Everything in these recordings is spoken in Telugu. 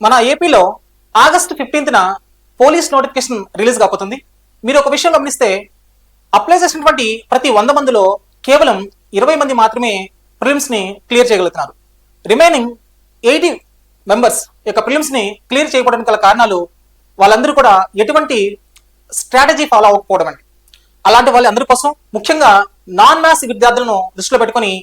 మన ఏపీలో ఆగస్టు 15న పోలీస్ నోటిఫికేషన్ రిలీజ్ కాబోతుంది. మీరు ఒక విషయం గమనిస్తే అప్లై చేసినటువంటి ప్రతి 100 మందిలో కేవలం 20 మంది మాత్రమే ప్రిలిమ్స్ ని క్లియర్ చేయగలుగుతున్నారు. రిమైనింగ్ 80 మెంబర్స్ యొక్క ప్రిలిమ్స్ ని క్లియర్ చేయకపోవడానికి గల కారణాలు వాళ్ళందరూ కూడా ఎటువంటి స్ట్రాటజీ ఫాలో అవ్వకపోవడం అండి. అలాంటి వాళ్ళందరి కోసం ముఖ్యంగా నాన్ మ్యాథ్స్ విద్యార్థులను దృష్టిలో పెట్టుకొని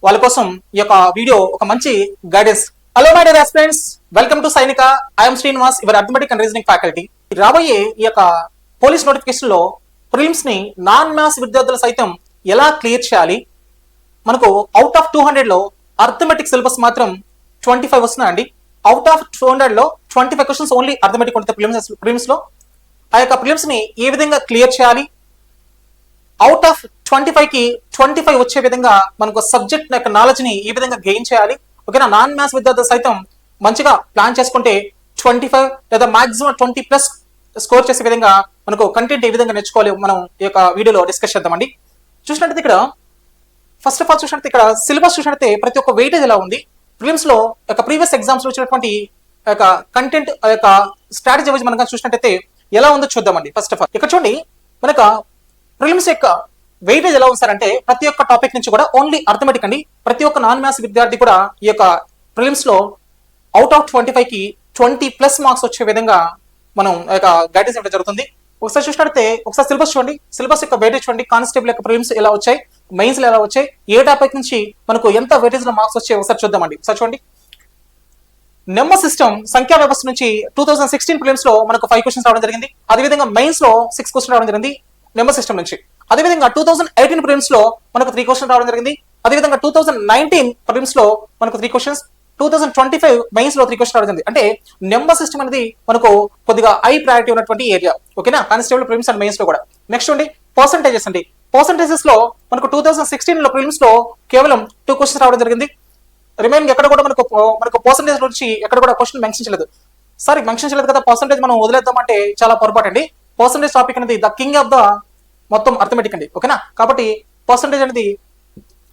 వాళ్ళ కోసం ఈ యొక్క వీడియో ఒక మంచి guidance. Hello my dear aspirants, welcome to Sainika. I'm Srinivas, your arithmetic and reasoning faculty. రాబోయే ఈ యొక్క పోలీస్ నోటిఫికేషన్ లో ప్రిలిమ్స్ ని నాన్ మ్యాథ్స్ విద్యార్థులు సైతం ఎలా క్లియర్ చేయాలి, మనకు అవుట్ ఆఫ్ 200 లో అర్థమెటిక్ సిలబస్ మాత్రం 25 వస్తుందండి. అవుట్ ఆఫ్ 200 లో 25 క్వశ్చన్స్ ఓన్లీ అర్థమెటిక్ ఉంటుంది ప్రిలిమ్స్ లో. ఆ యొక్క ప్రిలిమ్స్ ని ఏ విధంగా క్లియర్ చేయాలి, అవుట్ ఆఫ్ 25 కి 25 వచ్చే విధంగా మనకు సబ్జెక్ట్ యొక్క నాలెడ్జ్ ని ఏ విధంగా గెయిన్ చేయాలి. ఓకేనా, నాన్ మ్యాథ్స్ విద్యార్థులు సైతం మంచిగా ప్లాన్ చేసుకుంటే 25 లేదా మాక్సిమం 20+ స్కోర్ చేసే విధంగా మనకు కంటెంట్ ఏ విధంగా నేర్చుకోవాలి మనం ఈ యొక్క వీడియోలో డిస్కస్ చేద్దామండి. చూసినట్టయితే ఇక్కడ ఫస్ట్ ఆఫ్ ఆల్ చూసినట్టు ఇక్కడ సిలబస్ చూసినట్టే ప్రతి ఒక్క వెయిటేజ్ ఎలా ఉంది, ప్రిలిమ్స్ లో యొక్క ప్రీవియస్ ఎగ్జామ్స్ లో వచ్చినటువంటి యొక్క కంటెంట్ యొక్క స్ట్రాటజీ వైజ్ మనం చూసినట్టయితే ఎలా ఉందో చూద్దామండి. ఫస్ట్ ఆఫ్ ఆల్ ఇక్కడ చూడండి, మనకు ప్రిలిమ్స్ యొక్క వెయిటేజ్ ఎలా ఉంది సార్ అంటే ప్రతి ఒక్క టాపిక్ నుంచి కూడా ఓన్లీ అర్థమెటిక్ అండి. ప్రతి ఒక్క నాన్ మ్యాథ్స్ విద్యార్థి కూడా ఈ యొక్క ప్రిలిమ్స్ లో అవుట్ ఆఫ్ 25 కి 20+ మార్క్స్ వచ్చే విధంగా మనం యొక్క గైడెన్స్ ఇవ్వడం జరుగుతుంది. ఒకసారి చూసినట్లయితే ఒకసారి సిలబస్ చూడండి, సిలబస్ యొక్క వెయిటేజ్ చూడండి, కానిస్టేబుల్ యొక్క ప్రిలిమ్స్ ఎలా వచ్చాయి, మెయిన్స్ ఎలా వచ్చాయి, ఏ టాపిక్ నుంచి మనకు ఎంత వెయిటేజ్ లో మార్క్స్ వచ్చాయి ఒకసారి చూద్దామండి. ఒకసారి చూడండి, నెంబర్ సిస్టమ్ సంఖ్యా వ్యవస్థ నుంచి 2016 ప్రిలిమ్స్ లో మనకు 5 క్వశ్చన్స్ రావడం జరిగింది. అదేవిధంగా మెయిన్స్ లో 6 క్వశ్చన్ రావడం జరిగింది నెంబర్ సిస్టమ్ నుంచి. అదేవిధంగా 2018 ప్రిలిమ్స్ లో మనకు 3 క్వశ్చన్ రావడం జరిగింది. అదేవిధంగా 2019 ప్రిలిమ్స్ లో మనకు 3 క్వశ్చన్స్, 2025 మెయిన్స్ లో 3 క్వశ్చన్ రావడం జరిగింది. అంటే నెంబర్ సిస్టమ్ అనేది మనకు కొద్దిగా హై ప్రయారిటీ ఉన్నటువంటి ఏరియా. ఓకేనా, కానిస్టేబుల్ ప్రిలిమ్స్ అండ్ మెయిన్స్ లో కూడా. నెక్స్ట్ అండి పర్సంటేజెస్ అండి. పర్సంటేజెస్ లో మనకు 2016 లో ప్రిలిమ్స్ లో కేవలం 2 క్వశ్చన్స్ రావడం జరిగింది. రిమైనింగ్ ఎక్కడ కూడా మనకు పర్సంటేజ్ నుంచి ఎక్కడ కూడా క్వశ్చన్ మెన్షన్ చేయలేదు. సారీ మెన్షన్ చేయలేదు కదా, పర్సంటేజ్ మనం వదిలేద్దామంటే చాలా పొరపాటు అండి. పర్సంటేజ్ టాపిక్ అనేది ద కింగ్ ఆఫ్ ద మొత్తం అర్థమెటిక్ అండి. ఓకేనా, కాబట్టి పర్సంటేజ్ అనేది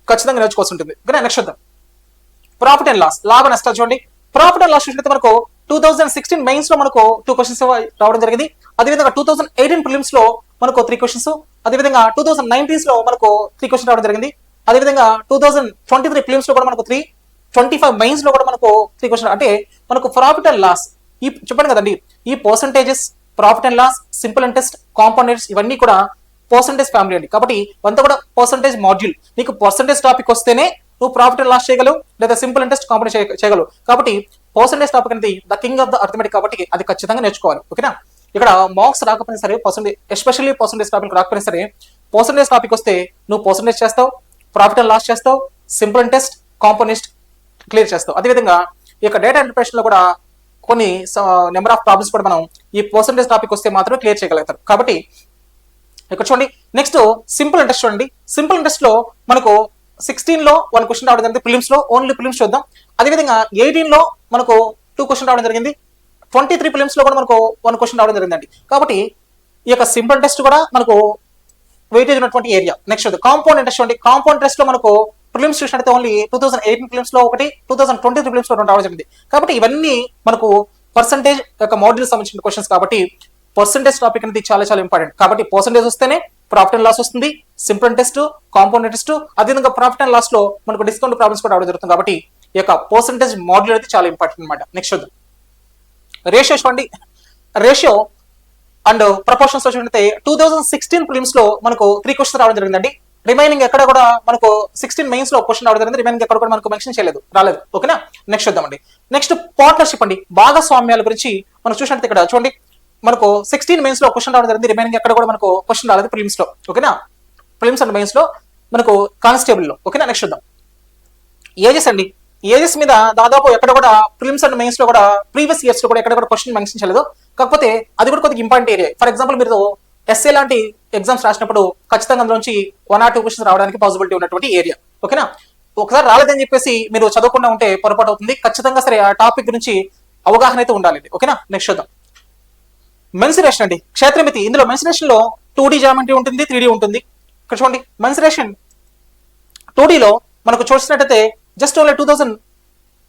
ఖచ్చితంగా నేర్చుకోవాల్సి ఉంటుంది. ఓకేనా, నెక్స్ట్ చూద్దాం ప్రాఫిట్ అండ్ లాస్, లాభ నష్టాలు చూడండి. ప్రాఫిట్ అండ్ లాస్ చూసినట్టు మనకు 2016 మెయిన్స్ లో మనకు 2 క్వశ్చన్స్ రావడం జరిగింది. అదేవిధంగా 2018 ప్రిలిమ్స్ లో మనకు 3 క్వశ్చన్స్, అదేవిధంగా 2019 లో మనకు 3 క్వశ్చన్ రావడం జరిగింది. అదేవిధంగా 2023 ప్రిలిమ్స్ లో కూడా మనకు 3, 25 మెయిన్స్ లో కూడా మనకు 3 క్వశ్చన్. అంటే మనకు ప్రాఫిట్ అండ్ లాస్ ఈ చెప్పండి కదండి, ఈ percentages, profit and loss, simple and test, కాంపౌండెంట్స్ ఇవన్నీ కూడా పర్సంటేజ్ ఫ్యామిలీ అండి. కాబట్టి అంతా కూడా పర్సంటేజ్ మాడ్యూల్. నీకు పర్సంటేజ్ టాపిక్ వస్తేనే నువ్వు ప్రాఫిట్ అండ్ లాస్ చేయగలవు, లేదా సింపుల్ అండ్ టెస్ట్ కాంపౌండ్ చేయగలవు. కాబట్టి పర్సంటేజ్ టాపిక్ అనేది the king of the arithmetic, కాబట్టి అది ఖచ్చితంగా నేర్చుకోవాలి. ఓకేనా, ఇక్కడ మార్క్స్ రాకపోయినా సరే పర్సంటేజ్, ఎస్పెషల్లీ పర్సంటేజ్ టాపిక్ రాకపోయినా సరే పర్సంటేజ్ టాపిక్ వస్తే నువ్వు పర్సంటేజ్ చేస్తావు, ప్రాఫిట్ అండ్ లాస్ చేస్తావు, simple and test, compound clear చేస్తావు. అదేవిధంగా ఈ యొక్క డేటా ఇంటర్ప్రిటేషన్ లో కూడా కొన్ని నెంబర్ ఆఫ్ ప్రాబ్లమ్స్ కూడా మనం ఈ పర్సంటేజ్ టాపిక్ వస్తే మాత్రమే క్లియర్ చేయగలుగుతారు. కాబట్టి ఇక్కడ చూడండి, నెక్స్ట్ సింపుల్ ఇంట్రెస్ట్ చూడండి. సింపుల్ ఇంట్రెస్ట్ లో మనకు 16 లో 1 క్వశ్చన్ రావడం జరిగింది ప్రిలిమ్స్ లో, ఓన్లీ ప్రిలిమ్స్ చూద్దాం. అదేవిధంగా 18 లో మనకు 2 క్వశ్చన్ రావడం జరిగింది. 23 ప్రిలిమ్స్ లో కూడా మనకు 1 క్వశ్చన్ రావడం జరిగిందండి. కాబట్టి ఈ యొక్క సింపుల్ టెస్ట్ కూడా మనకు వెయిటేజ్ ఉన్నటువంటి ఏరియా. నెక్స్ట్ కాంపౌండ్ ఇంట్రెస్ట్ చూడండి. కాంపౌండ్ టెస్ట్ లో మనకు ప్రిలిమ్స్ చూసినట్టు ఓన్లీ 2018 ప్రిలిమ్స్ లో 1, 2023 ప్రిలిమ్స్ లో 2 రావడం జరిగింది. కాబట్టి ఇవన్నీ మనకు పర్సంటేజ్ యొక్క మాడ్యూల్ సంబంధించిన క్వశ్చన్స్. కాబట్టి పర్సంటేజ్ టాపిక్ అనేది చాలా చాలా ఇంపార్టెంట్. కాబట్టి పర్సంటేజ్ వస్తేనే ప్రాఫిట్ అండ్ లాస్ వస్తుంది, simple and test, compound test, అదేవిధంగా ప్రాఫిట్ అండ్ లాస్ లో మనకు డిస్కౌంట్ ప్రాబ్లమ్స్ కూడా రావడం జరుగుతుంది. కాబట్టి ఈ యొక్క పర్సంటేజ్ మాడ్యూల్ అనేది చాలా ఇంపార్టెంట్ అనమాట. నెక్స్ట్ చూద్దాం రేషియో చూడండి. రేషియో అండ్ ప్రపోర్షన్స్ చూసినట్లయితే 2016 ప్రిలిమ్స్ లో మనకు 3 క్వశ్చన్స్ రావడం జరిగిందండి. రిమైనింగ్ ఎక్కడ కూడా మనకు 16 మెయిన్స్ లో క్వశ్చన్ రావడం జరిగింది. రిమైనింగ్ ఎక్కడ కూడా మనకు మెన్షన్ చేయలేదు, రాలేదు. ఓకేనా, నెక్స్ట్ చూద్దామండి. నెక్స్ట్ పార్ట్నర్షిప్ అండి, భాగస్వామ్యాల గురించి మనం చూసినట్టు ఇక్కడ చూడండి, మనకు 16 మెయిన్స్ లో క్వశ్చన్ రావడం జరిగింది. రిమైనింగ్ ఎక్కడ కూడా మనకు క్వశ్చన్ రాలేదు ప్రిలిమ్స్ లో. ఓకేనా, ప్రిలిమ్స్ అండ్ మెయిన్స్ లో మనకు కానిస్టేబుల్ లో. ఓకేనా, నెక్స్ట్ చూద్దాం ఏజెస్ అండి. ఏజెస్ మీద దాదాపు ఎక్కడ కూడా ప్రిలిమ్స్ అండ్ మెయిన్స్ లో కూడా ప్రీవియస్ ఇయర్స్ లో కూడా ఎక్కడ కూడా క్వశ్చన్ మెన్షన్ చేయలేదు. కాకపోతే అది కూడా కొద్దిగా ఇంపార్టెంట్ ఏరియా. ఫర్ ఎగ్జాంపుల్ మీరు ఎస్ఏ లాంటి ఎగ్జామ్స్ రాసినప్పుడు ఖచ్చితంగా అందులోంచి 1 or 2 క్వశ్చన్స్ రావడానికి పాసిబిలిటీ ఉన్నటువంటి ఏరియా. ఓకేనా, ఒకసారి రాలేదని చెప్పేసి మీరు చదవకుండా ఉంటే పొరపాటు అవుతుంది. ఖచ్చితంగా సరే ఆ టాపిక్ గురించి అవగాహన అయితే ఉండాలి. ఓకేనా, నెక్స్ట్ చూద్దాం మెన్సురేషన్ అండి. క్షేత్రమితి, ఇందులో మెన్సురేషన్ లో 2D జామెట్రీ ఉంటుంది, 3D ఉంటుంది. ఇక్కడ చూడండి మెన్సురేషన్ 2D లో మనకు చూసినట్టయితే జస్ట్ ఓన్లీ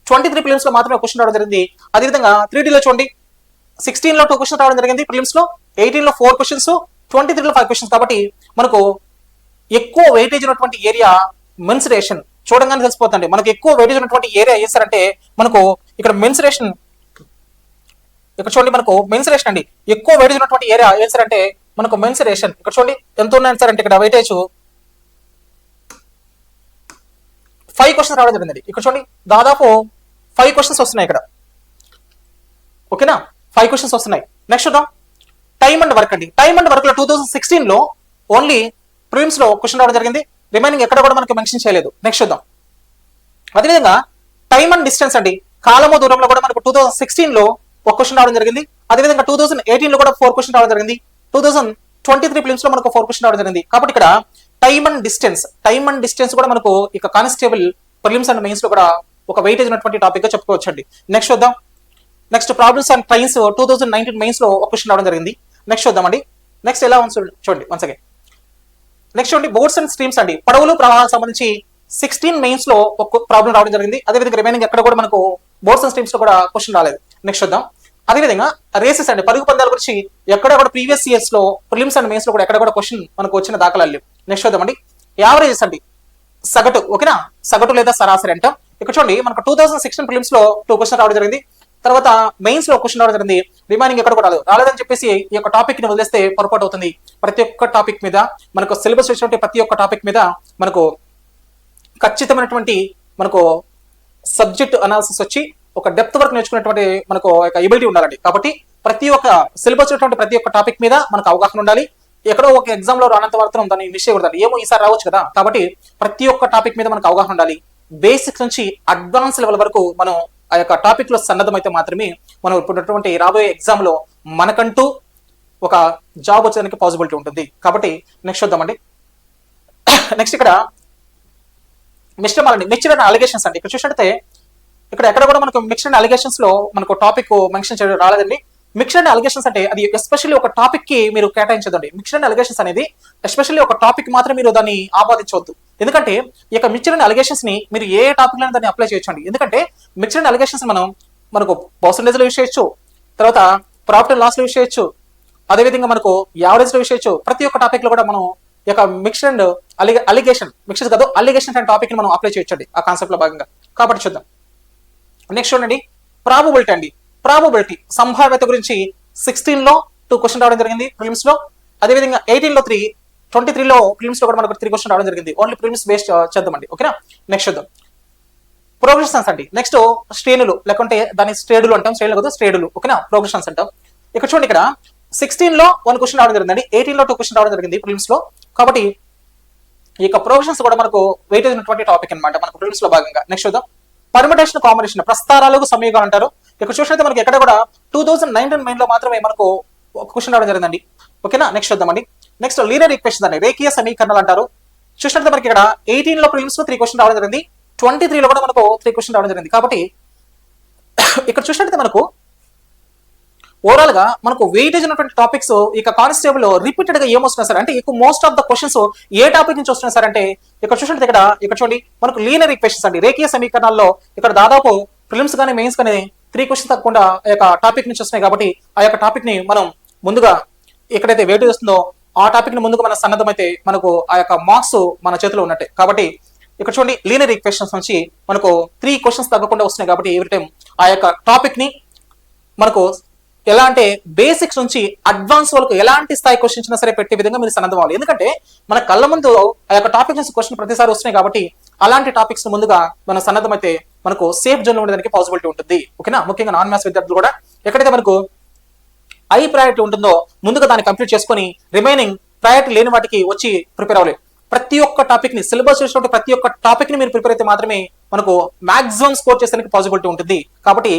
23 ప్రిలిమ్స్ లో మాత్రమే క్వశ్చన్ రావడం జరిగింది. అదేవిధంగా 3D లో చూడండి 16 లో 2 క్వశ్చన్స్ రావడం జరిగింది ప్రిలిమ్స్ లో, 18 లో 4 క్వశ్చన్స్, 23 లో 5 క్వశ్చన్స్. కాబట్టి మనకు ఎక్కువ వెయిటేజ్ ఉన్నటువంటి ఏరియా మెన్సురేషన్ చూడంగానే తెలిసిపోతుంది. మనకు ఎక్కువ వెయిటేజ్ ఉన్నటువంటి ఏరియా ఏ సార్ అంటే మనకు ఇక్కడ మెన్సురేషన్, ఇక్కడ చూడండి మనకు మెన్సురేషన్ అండి. ఎక్కువ వెయిటేజ్ ఉన్నటువంటి ఏరియా ఏం సార్ అంటే మనకు మెన్సురేషన్. ఇక్కడ చూడండి ఎంత ఉన్నాయి సార్ అంటే ఇక్కడ వెయిటేజ్ 5 క్వశ్చన్స్ రావడం జరిగింది. ఇక్కడ చూడండి దాదాపు 5 క్వశ్చన్స్ వస్తున్నాయి ఇక్కడ. ఓకేనా, 5 క్వశ్చన్స్ వస్తున్నాయి. నెక్స్ట్ చూద్దాం టైమ్ అండ్ వర్క్ అండి. టైమ్ అండ్ వర్క్ లో 2016 లో ఓన్లీ ప్రిలిమ్స్ లో క్వశ్చన్ రావడం జరిగింది. రిమైనింగ్ ఎక్కడ కూడా మనకి మెన్షన్ చేయలేదు. నెక్స్ట్ చూద్దాం. అదేవిధంగా టైమ్ అండ్ డిస్టెన్స్ అండి. కాలము దూరంలో కూడా మనకు 2016 లో ఒక క్వశ్చన్ రావడం జరిగింది. అదేవిధంగా 2018 లో కూడా 4 క్వశ్చన్ రావడం జరిగింది. 2023 ప్రిలిమ్స్ లో మనకు 4 క్వశ్చన్ రావడం జరిగింది. కాబట్టి ఇక్కడ టైమ్ అండ్ డిస్టెన్స్ కూడా మనకు ఇక కానిస్టేబుల్ ప్రిలిమ్స్ అండ్ మెయిన్స్ లో కూడా ఒక వెయిటేజ్ ఉన్నటువంటి టాపిక్ గా చెప్పుకోవచ్చు అండి. నెక్స్ట్ చూద్దాం. Next problems and trains 2019 mains లో ఒక క్వశ్చన్ రావడం జరిగింది. నెక్స్ట్ చూద్దామండి. నెక్స్ట్ ఎలా ఉంది చూడండి వన్స్ అగైన్. నెక్స్ట్ చూడండి బోర్డ్స్ అండ్ స్ట్రీమ్స్ అండి. పడవలు ప్రవాహాలకు సంబంధించి 16 మెయిన్స్ లో ఒక ప్రాబ్లం రావడం జరిగింది. అదేవిధంగా రిమైనింగ్ ఎక్కడ కూడా మనకు బోర్డ్స్ అండ్ స్ట్రీమ్స్ లో కూడా క్వశ్చన్ రాలేదు. నెక్స్ట్ చూద్దాం. అదేవిధంగా రేసెస్ అండి, పరుగు పందాల గురించి ఎక్కడ కూడా ప్రీవియస్ ఇయర్స్ లో ప్రిలిమ్స్ అండ్ మెయిన్స్ లో కూడా ఎక్కడ కూడా క్వశ్చన్ మనకు వచ్చిన దాఖలాలు లేవు. నెక్స్ట్ చూద్దామండి. యావరేజెస్ అండి, సగటు. ఓకేనా, సగటు లేదా సరాసరి అంటాం. ఇక్కడ చూడండి మనకు 2016 ప్రిలిమ్స్ లో 2 క్వశ్చన్ రావడం జరిగింది. తర్వాత మెయిన్స్ లో క్వశ్చన్ రావడం జరిగింది. రిమైనింగ్ ఎక్కడ కూడా రాలేదని చెప్పేసి ఈ యొక్క టాపిక్ ని వదిలేస్తే పొరపాటు అవుతుంది. ప్రతి ఒక్క టాపిక్ మీద మనకు సిలబస్ వచ్చినటువంటి ప్రతి ఒక్క టాపిక్ మీద మనకు ఖచ్చితమైనటువంటి మనకు సబ్జెక్ట్ అనాలిసిస్ వచ్చి ఒక డెప్త్ వర్క్ నేర్చుకునేటువంటి మనకు ఒక ఎబిలిటీ ఉండాలండి. కాబట్టి ప్రతి ఒక్క సిలబస్ ఉన్నటువంటి ప్రతి ఒక్క టాపిక్ మీద మనకు అవగాహన ఉండాలి. ఎక్కడో ఒక ఎగ్జామ్ లో రానంత మాత్రం దాన్ని మిస్ చేయకూడదు. ఏమో ఈసారి రావచ్చు కదా, కాబట్టి ప్రతి ఒక్క టాపిక్ మీద మనకు అవగాహన ఉండాలి. బేసిక్స్ నుంచి అడ్వాన్స్ లెవెల్ వరకు మనం ఆ యొక్క టాపిక్ లో సన్నద్ధమైతే మాత్రమే మనం ఇప్పుడున్నటువంటి రాబోయే ఎగ్జామ్ లో మనకంటూ ఒక జాబ్ వచ్చేదానికి పాసిబిలిటీ ఉంటుంది. కాబట్టి నెక్స్ట్ చూద్దామండి. నెక్స్ట్ ఇక్కడ మిక్స్చర్ అండ్ అలిగేషన్స్ అండి. ఇక్కడ చూసినట్టయితే ఇక్కడ ఎక్కడ కూడా మనకు మిక్స్చర్ అండ్ అలిగేషన్స్ లో మనకు టాపిక్ మెన్షన్ చేయడం రాలేదండి. మిక్స్చర్ అండ్ అలిగేషన్స్ అంటే అది ఎస్పెషల్లీ ఒక టాపిక్ కి మీరు కేటాయించదండి. మిక్స్చర్ అండ్ అలిగేషన్స్ అనేది ఎస్పెషల్లీ ఒక టాపిక్ మాత్రం మీరు దాన్ని ఆపాదించవద్దు. ఎందుకంటే ఈ యొక్క మిక్స్చర్ అండ్ అలిగేషన్స్ ని మీరు ఏ టాపిక్ లో దాన్ని అప్లై చేయొచ్చండి. ఎందుకంటే మిక్స్చర్ అండ్ అలిగేషన్స్ మనకు పర్సంటేజ్ లో యూస్ చేయొచ్చు, తర్వాత ప్రాఫిట్ అండ్ లాస్ లో యూస్ చేయొచ్చు, అదేవిధంగా మనకు యావరేజ్ లో యూస్ చేయొచ్చు. ప్రతి ఒక్క టాపిక్ లో కూడా మనం ఈ యొక్క మిక్స్చర్ అండ్ మిక్స్చర్ కాదు అలిగేషన్ అనే టాపిక్ ని మనం అప్లై చేయొచ్చండి ఆ కాన్సెప్ట్ లో భాగంగా. కాబట్టి చూద్దాం. నెక్స్ట్ చూడండి ప్రాబబిలిటీ అండి. ప్రాబబిలిటీ సంభావ్యత గురించి 16 లో 2 క్వశ్చన్ రావడం జరిగింది ప్రిలిమ్స్ లో. అదేవిధంగా 18 లో 3, 23 లో ప్రిలిమ్స్ లో కూడా మనకు 3 క్వశ్చన్ రావడం జరిగింది. ఓన్లీ ప్రిలిమ్స్ బేస్డ్ చేద్దామండి. ఓకేనా, నెక్స్ట్ చూద్దాం. ప్రోగ్రెషన్స్ అండి. నెక్స్ట్ శ్రేణులు, లేకుంటే దాని శ్రేణులు అంటాం, శ్రేణులు కాదు శ్రేణులు. ఓకేనా, ప్రోగ్రెషన్స్ అంటాం. ఇక్కడ చూడండి ఇక్కడ 16 లో 1 క్వశ్చన్ రావడం జరిగిందండి, 18 లో 2 క్వశ్చన్ రావడం జరిగింది ప్రిలిమ్స్ లో. కాబట్టి ఈ యొక్క ప్రోగ్రెషన్స్ కూడా మనకు వెయిటేజ్ ఉన్నటువంటి టాపిక్ అనమాట మనకు ప్రిలిమ్స్ లో భాగంగా. నెక్స్ట్ చూద్దాం. పర్మిటేషన్ కాంబినేషన్, ప్రస్తారాలకు సమీకరణం అంటారు. ఇక్కడ చూసినట్టు మనకి ఎక్కడ కూడా 2019 మెయిన్ లో మాత్రమే మనకు ఒక క్వశ్చన్ రావడం జరిగిందండి. ఓకేనా, నెక్స్ట్ చూద్దామండి. నెక్స్ట్ లీనియర్ ఈక్వేషన్స్ అండి, రేఖీయ సమీకరణాలు అంటారు. చూసినట్టు మనకి ఇక్కడ 18 లో ప్రిలిమ్స్ లో 3 క్వశ్చన్ రావడం జరిగింది, 23 లో కూడా మనకు 3 క్వశ్చన్ రావడం జరిగింది. కాబట్టి ఇక్కడ చూసినట్టు మనకు ఓవరాల్ గా మనకు వెయిటేజ్ ఉన్నటువంటి టాపిక్స్ ఇక కానిస్టేబుల్ రిపీటెడ్ గా ఏమొస్తున్నాయి సార్ అంటే ఎక్కువ most of the questions A topic నుంచి వస్తున్నాయి సార్ అంటే ఇక్కడ చూసినట్టు ఇక్కడ చూడండి మనకు లీనియర్ ఈక్వేషన్స్ అండి, రేఖీయ సమీకరణాల్లో ఇక్కడ దాదాపు ప్రిలిమ్స్ కానీ మెయిన్స్ కానీ 3 క్వశ్చన్స్ తప్పకుండా ఆ యొక్క టాపిక్ నుంచి వస్తున్నాయి. కాబట్టి ఆ యొక్క టాపిక్ ని మనం ముందుగా ఎక్కడైతే వెయిటేజ్ వస్తుందో ఆ టాపిక్ ని ముందుగా మన సన్నద్ధమైతే మనకు ఆ యొక్క మార్క్స్ మన చేతిలో ఉన్నట్టే. కాబట్టి ఇక్కడ చూడండి లీనియర్ ఈక్వేషన్స్ నుంచి మనకు 3 క్వశ్చన్స్ తగ్గకుండా వస్తున్నాయి. కాబట్టి ఎవ్రీ టైం ఆ యొక్క టాపిక్ ని మనకు ఎలా అంటే బేసిక్స్ నుంచి అడ్వాన్స్ వరకు ఎలాంటి స్థాయి క్వశ్చన్స్ సరే పెట్టే విధంగా మీరు సన్నద్ధం అవ్వాలి. ఎందుకంటే మన కళ్ళ ముందు ఆ యొక్క టాపిక్ నుంచి క్వశ్చన్ ప్రతిసారి వస్తున్నాయి. కాబట్టి అలాంటి టాపిక్స్ ముందుగా మనం సన్నద్ధం అయితే మనకు సేఫ్ జోన్ లో ఉండడానికి పాసిబిలిటీ ఉంటుంది. ఓకేనా, ముఖ్యంగా నాన్ మ్యాథ్స్ విద్యార్థులు కూడా ఎక్కడైతే మనకు హై ప్రయారిటీ ఉంటుందో ముందుగా దాన్ని కంప్లీట్ చేసుకొని రిమైనింగ్ ప్రయారిటీ లేని వాటికి వచ్చి ప్రిపేర్ అవ్వాలి. ప్రతి ఒక్క టాపిక్ ని సిలబస్ చేసినటువంటి ప్రతి ఒక్క టాపిక్ ని మీరు ప్రిపేర్ అయితే మాత్రమే మనకు మాక్సిమం స్కోర్ చేసేందుకు పాసిబిలిటీ ఉంటుంది. కాబట్టి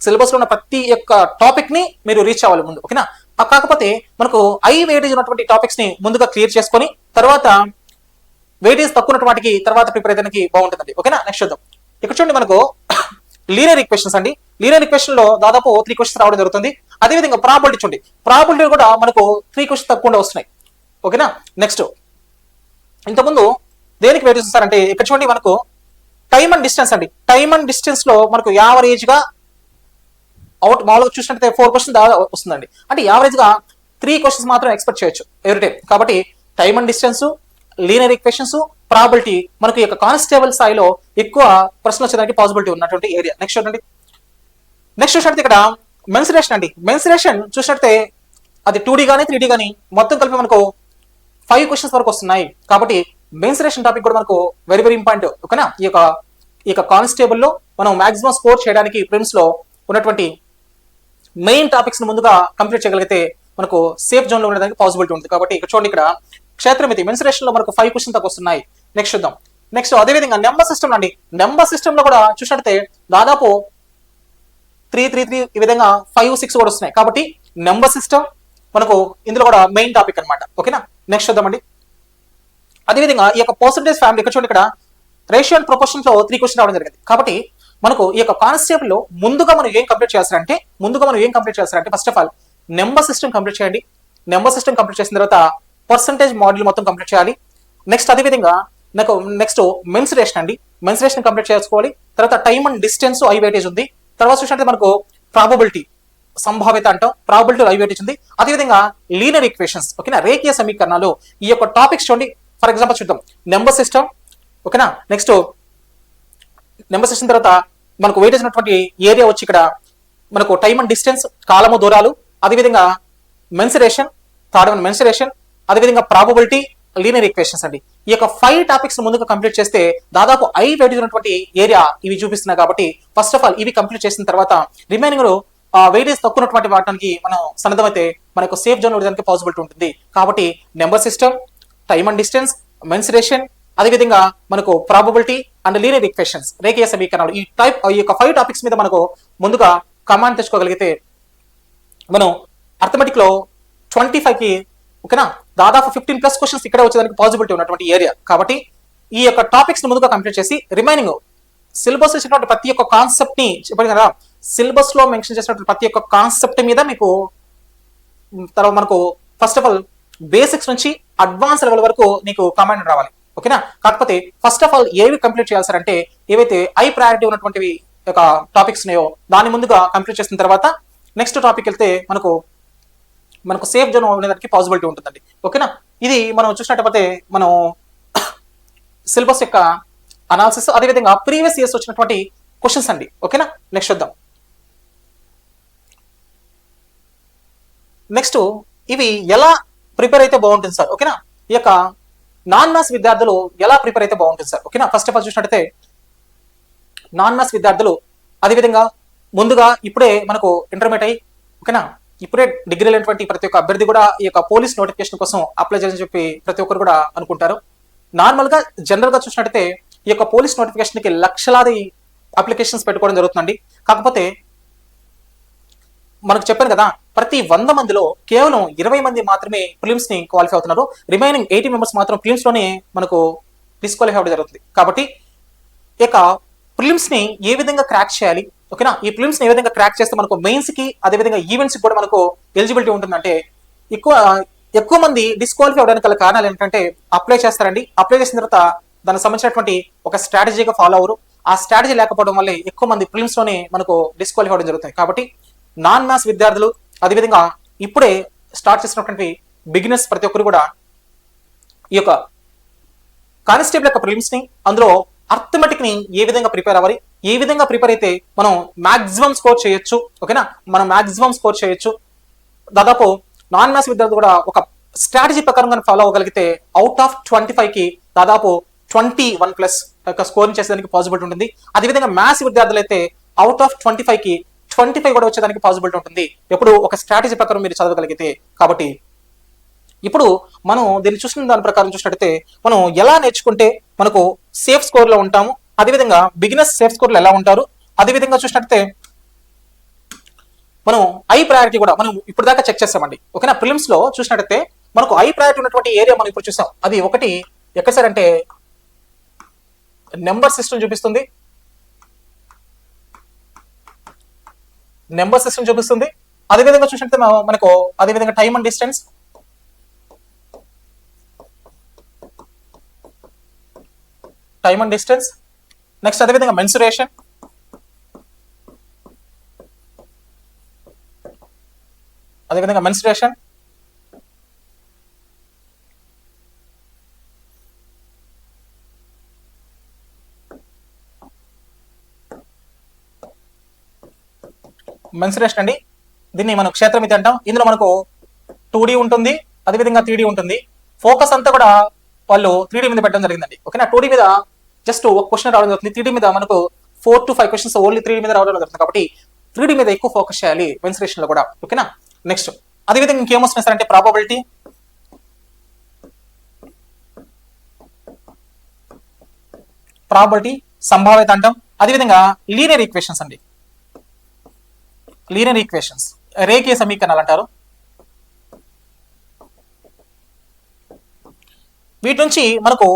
సిలబస్ లో ఉన్న ప్రతి ఒక్క టాపిక్ ని మీరు రీచ్ అవ్వాలి ముందు. ఓకేనా, కాకపోతే మనకు హై వెయిటేజ్ ఉన్నటువంటి టాపిక్స్ ని ముందుగా క్లియర్ చేసుకొని తర్వాత వెయిటేజ్ తక్కువ ఉన్నటువంటి వాటికి తర్వాత ప్రిపేర్ అయ్యేదానికి బాగుంటుందండి. ఓకేనా, నెక్స్ట్ చూద్దాం. ఇక్కడ చూడండి మనకు లీనియర్ ఈక్వేషన్స్ అండి. లీనియర్ ఈక్వేషన్ లో దాదాపు 3 క్వశ్చన్స్ రావడం జరుగుతుంది. అదేవిధంగా ప్రాబిలిటీ చూడండి, ప్రాబిలిటీ కూడా మనకు 3 క్వశ్చన్స్ తక్కువ వస్తున్నాయి. ఓకేనా, నెక్స్ట్ ఇంతకుముందు దేనికి వెయిటేజ్ ఇస్తారంటే ఇక్కడ చూడండి మనకు టైమ్ అండ్ డిస్టెన్స్ అండి. టైమ్ అండ్ డిస్టెన్స్ లో మనకు యావరేజ్ గా అవుట్ మామూలుగా చూసినట్టయితే 4 క్వశ్చన్స్ వస్తుందండి. అంటే యావరేజ్ గా 3 క్వశ్చన్స్ మాత్రం ఎక్స్పెక్ట్ చేయొచ్చు ఎవ్రీ టైం. కాబట్టి time and distance, linear equations, probability మనకు ఈ యొక్క కానిస్టేబుల్ స్థాయిలో ఎక్కువ ప్రశ్నలు వచ్చేదానికి పాసిబిలిటీ ఉన్నటువంటి ఏరియా. నెక్స్ట్ చూడండి. నెక్స్ట్ చూసినట్టు ఇక్కడ మెన్సురేషన్ అండి. మెన్సురేషన్ చూసినట్టే అది 2D కానీ 3D కానీ మొత్తం కలిపి మనకు 5 క్వశ్చన్స్ వరకు వస్తున్నాయి. కాబట్టి మెన్సురేషన్ టాపిక్ కూడా మనకు వెరీ వెరీ ఇంపార్టెంట్. ఓకేనా? ఈ యొక్క కానిస్టేబుల్ లో మనం మాక్సిమం స్కోర్ చేయడానికి ప్రిమ్స్ లో ఉన్నటువంటి మెయిన్ టాపిక్స్ ను ముందుగా కంప్లీట్ చేయగలిగితే మనకు సేఫ్ జోన్ లో ఉండడానికి పాసిబిలిటీ ఉంటుంది. కాబట్టి ఇక్కడ చూడండి, ఇక్కడ క్షేత్రమితి మెన్సురేషన్ లో మనకు 5 క్వశ్చన్స్ దాకా వస్తున్నాయి. నెక్స్ట్ చూద్దాం. నెక్స్ట్ అదేవిధంగా నెంబర్ సిస్టమ్ అండి. నెంబర్ సిస్టమ్ లో కూడా చూసినట్టే దాదాపు 3, 3, 3 ఈ విధంగా 5, 6 కూడా వస్తున్నాయి. కాబట్టి నెంబర్ సిస్టమ్ మనకు ఇందులో కూడా మెయిన్ టాపిక్ అనమాట. ఓకేనా? నెక్స్ట్ చూద్దామండి. అదేవిధంగా ఈ యొక్క పర్సంటేజ్ ఫ్యామిలీ ఇక్కడ చూడండి, ఇక్కడ రేషియో అండ్ ప్రొపోర్షన్ లో 3 క్వశ్చన్ రావడం జరిగింది. కాబట్టి మనకు ఈ యొక్క కానిస్టేబుల్ లో ముందుగా మనం ఏం కంప్లీట్ చేస్తారంటే first of all number system complete చేయండి. నెంబర్ సిస్టమ్ కంప్లీట్ చేసిన తర్వాత పర్సంటేజ్ మోడల్ మొత్తం కంప్లీట్ చేయాలి. నెక్స్ట్ అదేవిధంగా నాకు నెక్స్ట్ మెన్సురేషన్ అండి. మెన్సురేషన్ కంప్లీట్ చేసుకోవాలి. తర్వాత time and distance high weightage ఉంది. తర్వాత చూసినట్టు మనకు ప్రాబబిలిటీ సంభావ్యత అంటాం, ప్రాబబిలిటీ హై వెయిటేజ్ ఉంది. అదేవిధంగా లీనియర్ ఈక్వేషన్స్, ఓకేనా, రేఖీయ సమీకరణాలు. ఈ యొక్క టాపిక్స్ చూడండి. ఫర్ ఎగ్జాంపుల్ చూద్దాం, నెంబర్ సిస్టమ్. ఓకేనా? నెక్స్ట్ నెంబర్ సిస్టమ్ తర్వాత మనకు వెయిటేజ్ ఉన్నటువంటి ఏరియా వచ్చి ఇక్కడ మనకు టైమ్ అండ్ డిస్టెన్స్, కాలము దూరాలు, అదేవిధంగా మెన్సురేషన్, థర్డ్ వన్ మెన్సురేషన్, అదేవిధంగా ప్రాబబిలిటీ, లీనియర్ ఈక్వేషన్స్ అండి. ఈ యొక్క 5 టాపిక్స్ ముందుగా కంప్లీట్ చేస్తే దాదాపు వెయిటేజ్ ఉన్నటువంటి ఏరియా ఇవి చూపిస్తున్నాయి. కాబట్టి ఫస్ట్ ఆఫ్ ఆల్ ఇవి కంప్లీట్ చేసిన తర్వాత రిమైనింగ్ వెయిటేజ్ తక్కువటువంటి వాటానికి మనం సన్నద్ధమైతే మనకు సేఫ్ జోన్ ఉండడానికి పాసిబిలిటీ ఉంటుంది. కాబట్టి number system, time and distance, mensuration, అదేవిధంగా మనకు ప్రాబబిలిటీ అండ్ లీనియర్ ఈక్వేషన్స్, రేఖీయ సమీకరణాలు, ఈ యొక్క 5 టాపిక్స్ మీద మనకు ముందుగా కమాండ్ తెచ్చుకోగలిగితే మనం అర్థమెటిక్ లో 25కి ఓకేనా దాదాపు 15+ క్వశ్చన్స్ ఇక్కడ వచ్చేదానికి పాసిబిలిటీ ఉన్నటువంటి ఏరియా. కాబట్టి ఈ యొక్క టాపిక్స్ ని ముందుగా కంప్లీట్ చేసి రిమైనింగ్ సిలబస్ ఇచ్చినటువంటి ప్రతి ఒక్క కాన్సెప్ట్ ని చెప్పాను కదా, సిలబస్ లో మెన్షన్ చేసినటువంటి ప్రతి ఒక్క కాన్సెప్ట్ మీద మీకు తర్వాత మనకు ఫస్ట్ ఆఫ్ ఆల్ బేసిక్స్ నుంచి అడ్వాన్స్ లెవెల్ వరకు నీకు కమాండ్ రావాలి. ఓకేనా? కాకపోతే ఫస్ట్ ఆఫ్ ఆల్ ఏవి కంప్లీట్ చేయాల్సారంటే ఏవైతే హై ప్రయారిటీ ఉన్నటువంటివి యొక్క టాపిక్స్ ఉన్నాయో దాని ముందుగా కంప్లీట్ చేసిన తర్వాత నెక్స్ట్ టాపిక్ వెళ్తే మనకు సేఫ్ జోన్ ఉండడానికి పాసిబిలిటీ ఉంటుందండి. ఓకేనా? ఇది మనం చూసినట్టయితే మనం సిలబస్ యొక్క అనాలిసిస్, అదేవిధంగా ప్రీవియస్ ఇయర్స్ వచ్చినటువంటి క్వశ్చన్స్ అండి. ఓకేనా? నెక్స్ట్ చూద్దాం. నెక్స్ట్ ఇవి ఎలా ప్రిపేర్ అయితే బాగుంటుంది సార్? ఓకేనా? ఈ యొక్క నాన్ మ్యాథ్స్ విద్యార్థులు ఎలా ప్రిపేర్ అయితే బాగుంటుంది సార్? ఓకేనా? ఫస్ట్ ఆఫ్ ఆల్ చూసినట్టయితే నాన్ మ్యాథ్స్ విద్యార్థులు అదేవిధంగా ముందుగా ఇప్పుడే మనకు ఇంటర్మీడియట్ అయ్యి ఓకేనా ఇప్పుడే డిగ్రీ లేనటువంటి ప్రతి ఒక్క అభ్యర్థి కూడా ఈ యొక్క పోలీస్ నోటిఫికేషన్ కోసం అప్లై చేయాలని చెప్పి ప్రతి ఒక్కరు కూడా అనుకుంటారు. నార్మల్ గా జనరల్ గా చూసినట్టయితే ఈ యొక్క పోలీస్ నోటిఫికేషన్ కి లక్షలాది అప్లికేషన్స్ పెట్టుకోవడం జరుగుతుందండి. కాకపోతే మనకు చెప్పాను కదా, ప్రతి 100 మందిలో కేవలం 20 మంది మాత్రమే ప్రిలిమ్స్ ని క్వాలిఫై అవుతున్నారు. రిమైనింగ్ 80 మెంబర్స్ మాత్రం ప్రిలిమ్స్ లోనే మనకు డిస్క్వాలిఫై అవ్వడం జరుగుతుంది. కాబట్టి ఈ యొక్క ప్రిలిమ్స్ ని ఏ విధంగా క్రాక్ చేయాలి, ఓకేనా, ఈ ప్రిలిమ్స్ ని ఏ విధంగా క్రాక్ చేస్తే మనకు మెయిన్స్ కి అదేవిధంగా ఈవెంట్స్ కి కూడా మనకు ఎలిజిబిలిటీ ఉంటుందంటే ఎక్కువ మంది డిస్క్వాలిఫై అవడానికి గల కారణాలు ఏంటంటే అప్లై చేస్తారండి. అప్లై చేసిన తర్వాత దానికి సంబంధించినటువంటి ఒక స్ట్రాటజీగా ఫాలో అవరు. ఆ స్ట్రాటజీ లేకపోవడం వల్ల ఎక్కువ మంది ప్రిలిమ్స్ లోనే మనకు డిస్క్వాలిఫై అవడం జరుగుతాయి. కాబట్టి నాన్ మ్యాథ్స్ విద్యార్థులు అదేవిధంగా ఇప్పుడే స్టార్ట్ చేసినటువంటి బిగినర్స్ ప్రతి ఒక్కరు కూడా ఈ యొక్క కానిస్టేబుల్ యొక్క ప్రిలిమ్స్ ని అందులో అర్థమెటిక్ ని ఏ విధంగా ప్రిపేర్ అవ్వాలి, ఏ విధంగా ప్రిపేర్ అయితే మనం మాక్సిమం స్కోర్ చేయొచ్చు. ఓకేనా? మనం మాక్సిమం స్కోర్ చేయొచ్చు. దాదాపు నాన్ మ్యాథ్స్ విద్యార్థులు కూడా ఒక స్ట్రాటజీ ప్రకారంగా ఫాలో అవ్వగలిగితే అవుట్ ఆఫ్ 25 కి దాదాపు 21+ యొక్క స్కోరింగ్ చేసేదానికి పాసిబిలిటీ ఉంటుంది. అదేవిధంగా మ్యాథ్స్ విద్యార్థులు అయితే అవుట్ ఆఫ్ 25 కి 25 కూడా వచ్చేదానికి పాసిబిలిటీ ఉంటుంది ఎప్పుడు ఒక స్ట్రాటజీ ప్రకారం మీరు చదవగలిగితే. కాబట్టి ఇప్పుడు మనం దీన్ని చూసిన దాని ప్రకారం చూసినట్టయితే మనం ఎలా నేర్చుకుంటే మనకు సేఫ్ స్కోర్ లో ఉంటాము, అదేవిధంగా బిగినర్స్ సేఫ్ స్కోర్ లో ఎలా ఉంటారు, అదేవిధంగా చూసినట్టయితే మనం హై ప్రయారిటీ కూడా మనం ఇప్పుడు దాకా చెక్ చేస్తామండి. ఓకేనా? ప్రిలిమ్స్ లో చూసినట్టయితే మనకు హై ప్రయారిటీ ఉన్నటువంటి ఏరియా మనం ఇప్పుడు చూసాం. అది ఒకటి ఎక్కడ సార్ అంటే నెంబర్ సిస్టమ్ చూపిస్తుంది, నెంబర్ సిస్టమ్ చూపిస్తుంది. అదేవిధంగా చూసినట్టే మనకు అదేవిధంగా టైమ్ అండ్ డిస్టెన్స్, నెక్స్ట్ అదేవిధంగా మెన్సురేషన్, అదేవిధంగా మెన్సురేషన్, మెన్సురేషన్ అండి, దీన్ని మనం క్షేత్రమితి అంటాం. ఇందులో మనకు 2D ఉంటుంది, అదేవిధంగా 3D ఉంటుంది. ఫోకస్ అంతా కూడా వాళ్ళు 3D మీద పెట్టడం జరిగిందండి. ఓకేనా, 2D మీద జస్ట్ ఒక క్వశ్చన్ రావడం జరుగుతుంది, 3D మీద మనకు 4 to 5 క్వశ్చన్స్ ఓన్లీ 3D మీద రావడం జరుగుతుంది. కాబట్టి 3D మీద ఎక్కువ ఫోకస్ చేయాలి మెన్సురేషన్ లో కూడా. ఓకేనా, నెక్స్ట్ అదేవిధంగా ఇంకేమొస్తుంది సార్ అంటే ప్రాబబిలిటీ, సంభావ్యత అంటాం. అదేవిధంగా లీనియర్ ఈక్వేషన్స్ అండి, లీనియర్ ఈక్వేషన్స్, రేఖీయ సమీకరణాలు అంటారు. వీటి నుంచి మనకు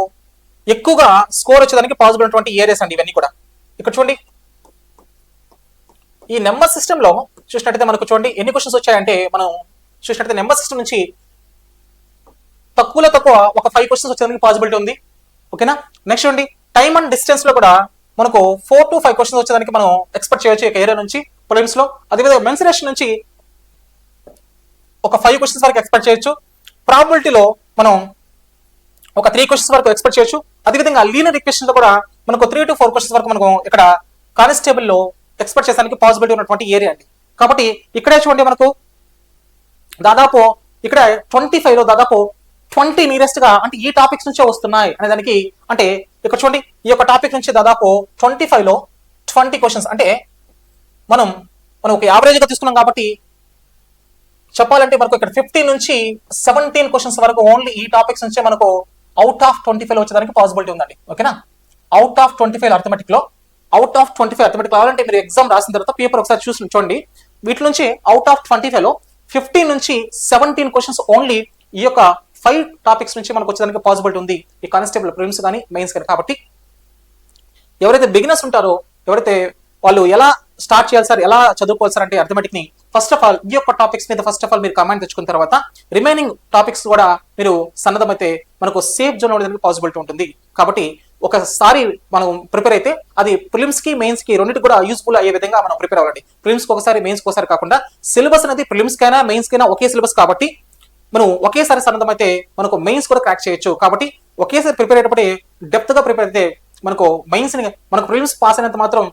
ఎక్కువగా స్కోర్ వచ్చేదానికి పాసిబుల్ ఉన్నటువంటి ఏరియాస్ అండి ఇవన్నీ కూడా. ఇక్కడ చూడండి, ఈ నెంబర్ సిస్టమ్ లో చూసినట్టయితే మనకు చూడండి ఎన్ని క్వశ్చన్స్ వచ్చాయంటే, మనం చూసినట్టయితే నెంబర్ సిస్టమ్ నుంచి తక్కువలో తక్కువ ఒక 5 క్వశ్చన్స్ వచ్చేదానికి పాసిబిలిటీ ఉంది. ఓకేనా, నెక్స్ట్ చూడండి టైమ్ అండ్ డిస్టెన్స్ లో కూడా మనకు 4 to 5 క్వశ్చన్స్ వచ్చేదానికి మనం ఎక్స్పెక్ట్ చేయొచ్చు ఈ ఏరియా నుంచి ప్రిలిమ్స్ లో. అదేవిధంగా మెన్సురేషన్ నుంచి ఒక 5 క్వశ్చన్స్ వరకు ఎక్స్పెక్ట్ చేయొచ్చు. ప్రాబిలిటీలో మనం ఒక 3 క్వశ్చన్స్ వరకు ఎక్స్పెక్ట్ చేయొచ్చు. అదేవిధంగా లీనియర్ ఈక్వేషన్ లో కూడా మనకు 3 to 4 క్వశ్చన్స్ వరకు మనకు ఇక్కడ కానిస్టేబుల్ లో ఎక్స్పెక్ట్ చేసానికి పాసిబిలిటీ ఉన్నటువంటి ఏరియా అండి. కాబట్టి ఇక్కడే చూడండి మనకు దాదాపు ఇక్కడ 25 లో దాదాపు 20 నియరెస్ట్ గా అంటే ఈ టాపిక్స్ నుంచే వస్తున్నాయి అనే దానికి, అంటే ఇక్కడ చూడండి ఈ యొక్క టాపిక్ నుంచి దాదాపు 25 లో 20 క్వశ్చన్స్, అంటే మనం ఒక యావరేజ్ గా తీసుకున్నాం. కాబట్టి చెప్పాలంటే మనకు ఇక్కడ 15 నుంచి 17 క్వశ్చన్స్ వరకు ఓన్లీ ఈ టాపిక్స్ నుంచే మనకు అవుట్ ఆఫ్ 25 లో వచ్చేదానికి పాసిబిలిటీ ఉందండి. ఓకేనా, అవుట్ ఆఫ్ 25 అర్థమెటిక్ లో, అవుట్ ఆఫ్ 25 అర్థమెటిక్ కావాలంటే మీరు ఎగ్జామ్ రాసిన తర్వాత పేపర్ ఒకసారి చూడండి. వీటి నుంచి అవుట్ ఆఫ్ 25 లో 15 నుంచి 17 క్వశ్చన్స్ ఓన్లీ ఈ యొక్క 5 టాపిక్స్ నుంచి మనకు వచ్చేదానికి పాసిబిలిటీ ఉంది ఈ కానిస్టేబుల్ ప్రిలిమ్స్ కానీ మెయిన్స్ కానీ. కాబట్టి ఎవరైతే బిగినర్స్ ఉంటారో, ఎవరైతే వాళ్ళు ఎలా స్టార్ట్ చేయాలి సార్, ఎలా చదువుకోవాలి సార్ అంటే అర్థమెటిక్ ని ఫస్ట్ ఆఫ్ ఆల్ ఈ యొక్క టాపిక్స్ మీద ఫస్ట్ ఆఫ్ ఆల్ మీరు కమాండ్ తెచ్చుకున్న తర్వాత రిమైనింగ్ టాపిక్స్ కూడా మీరు సన్నద్ధమైతే మనకు సేఫ్ జోన్ అవ్వడానికి పాసిబిలిటీ ఉంటుంది. కాబట్టి ఒకసారి మనం ప్రిపేర్ అయితే అది ప్రిలిమ్స్ కి మెయిన్స్ కి రెండింటి కూడా యూస్ఫుల్ అయ్యే విధంగా మనం ప్రిపేర్ అవ్వాలి. ప్రిలిమ్స్ కి ఒకసారి మెయిన్స్ కి ఒకసారి కాకుండా సిలబస్ అనేది ప్రిలిమ్స్ కైనా మెయిన్స్ కైనా ఒకే సిలబస్ కాబట్టి మనం ఒకేసారి సన్నద్ధమైతే మనకు మెయిన్స్ కూడా క్రాక్ చేయొచ్చు. కాబట్టి ఒకేసారి ప్రిపేర్ అయ్యేటప్పుడు డెప్త్ గా ప్రిపేర్ అయితే మనకు మెయిన్స్ మనకు ప్రిలిమ్స్ పాస్ అయినంత మాత్రం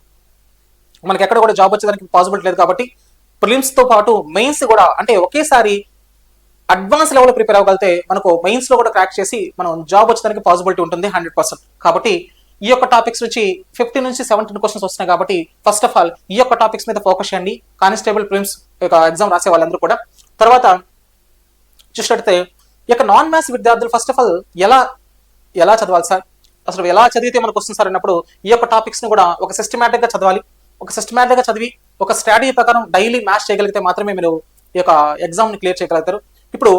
మనకి ఎక్కడ కూడా జాబ్ వచ్చేదానికి పాసిబిలిటీ లేదు. కాబట్టి ప్రిలిమ్స్ తో పాటు మెయిన్స్ కూడా అంటే ఒకేసారి అడ్వాన్స్ లెవెల్ ప్రిపేర్ అవ్వగలితే మనకు మెయిన్స్ లో కూడా క్రాక్ చేసి మనం జాబ్ వచ్చేదానికి పాసిబిలిటీ ఉంటుంది 100%. కాబట్టి ఈ యొక్క టాపిక్స్ నుంచి 15 నుంచి 17 క్వశ్చన్స్ వస్తున్నాయి. కాబట్టి ఫస్ట్ ఆఫ్ ఆల్ ఈ యొక్క టాపిక్స్ మీద ఫోకస్ చేయండి కానిస్టేబుల్ ప్రిలిమ్స్ ఎగ్జామ్ రాసే వాళ్ళందరూ కూడా. తర్వాత చూసినట్టయితే ఈ యొక్క నాన్ మ్యాథ్స్ విద్యార్థులు ఫస్ట్ ఆఫ్ ఆల్ ఎలా చదవాలి సార్, అసలు ఎలా చదివితే మనకు వస్తుంది సార్ అన్నప్పుడు ఈ యొక్క టాపిక్స్ ని కూడా ఒక సిస్టమేటిక్ గా చదవాలి. ఒక సిస్టమేటిక్ గా చదివి ఒక స్ట్రాటజీ ప్రకారం డైలీ మ్యాచ్ చేయగలిగితే మాత్రమే మీరు ఈ యొక్క ఎగ్జామ్ ని క్లియర్ చేయగలుగుతారు. ఇప్పుడు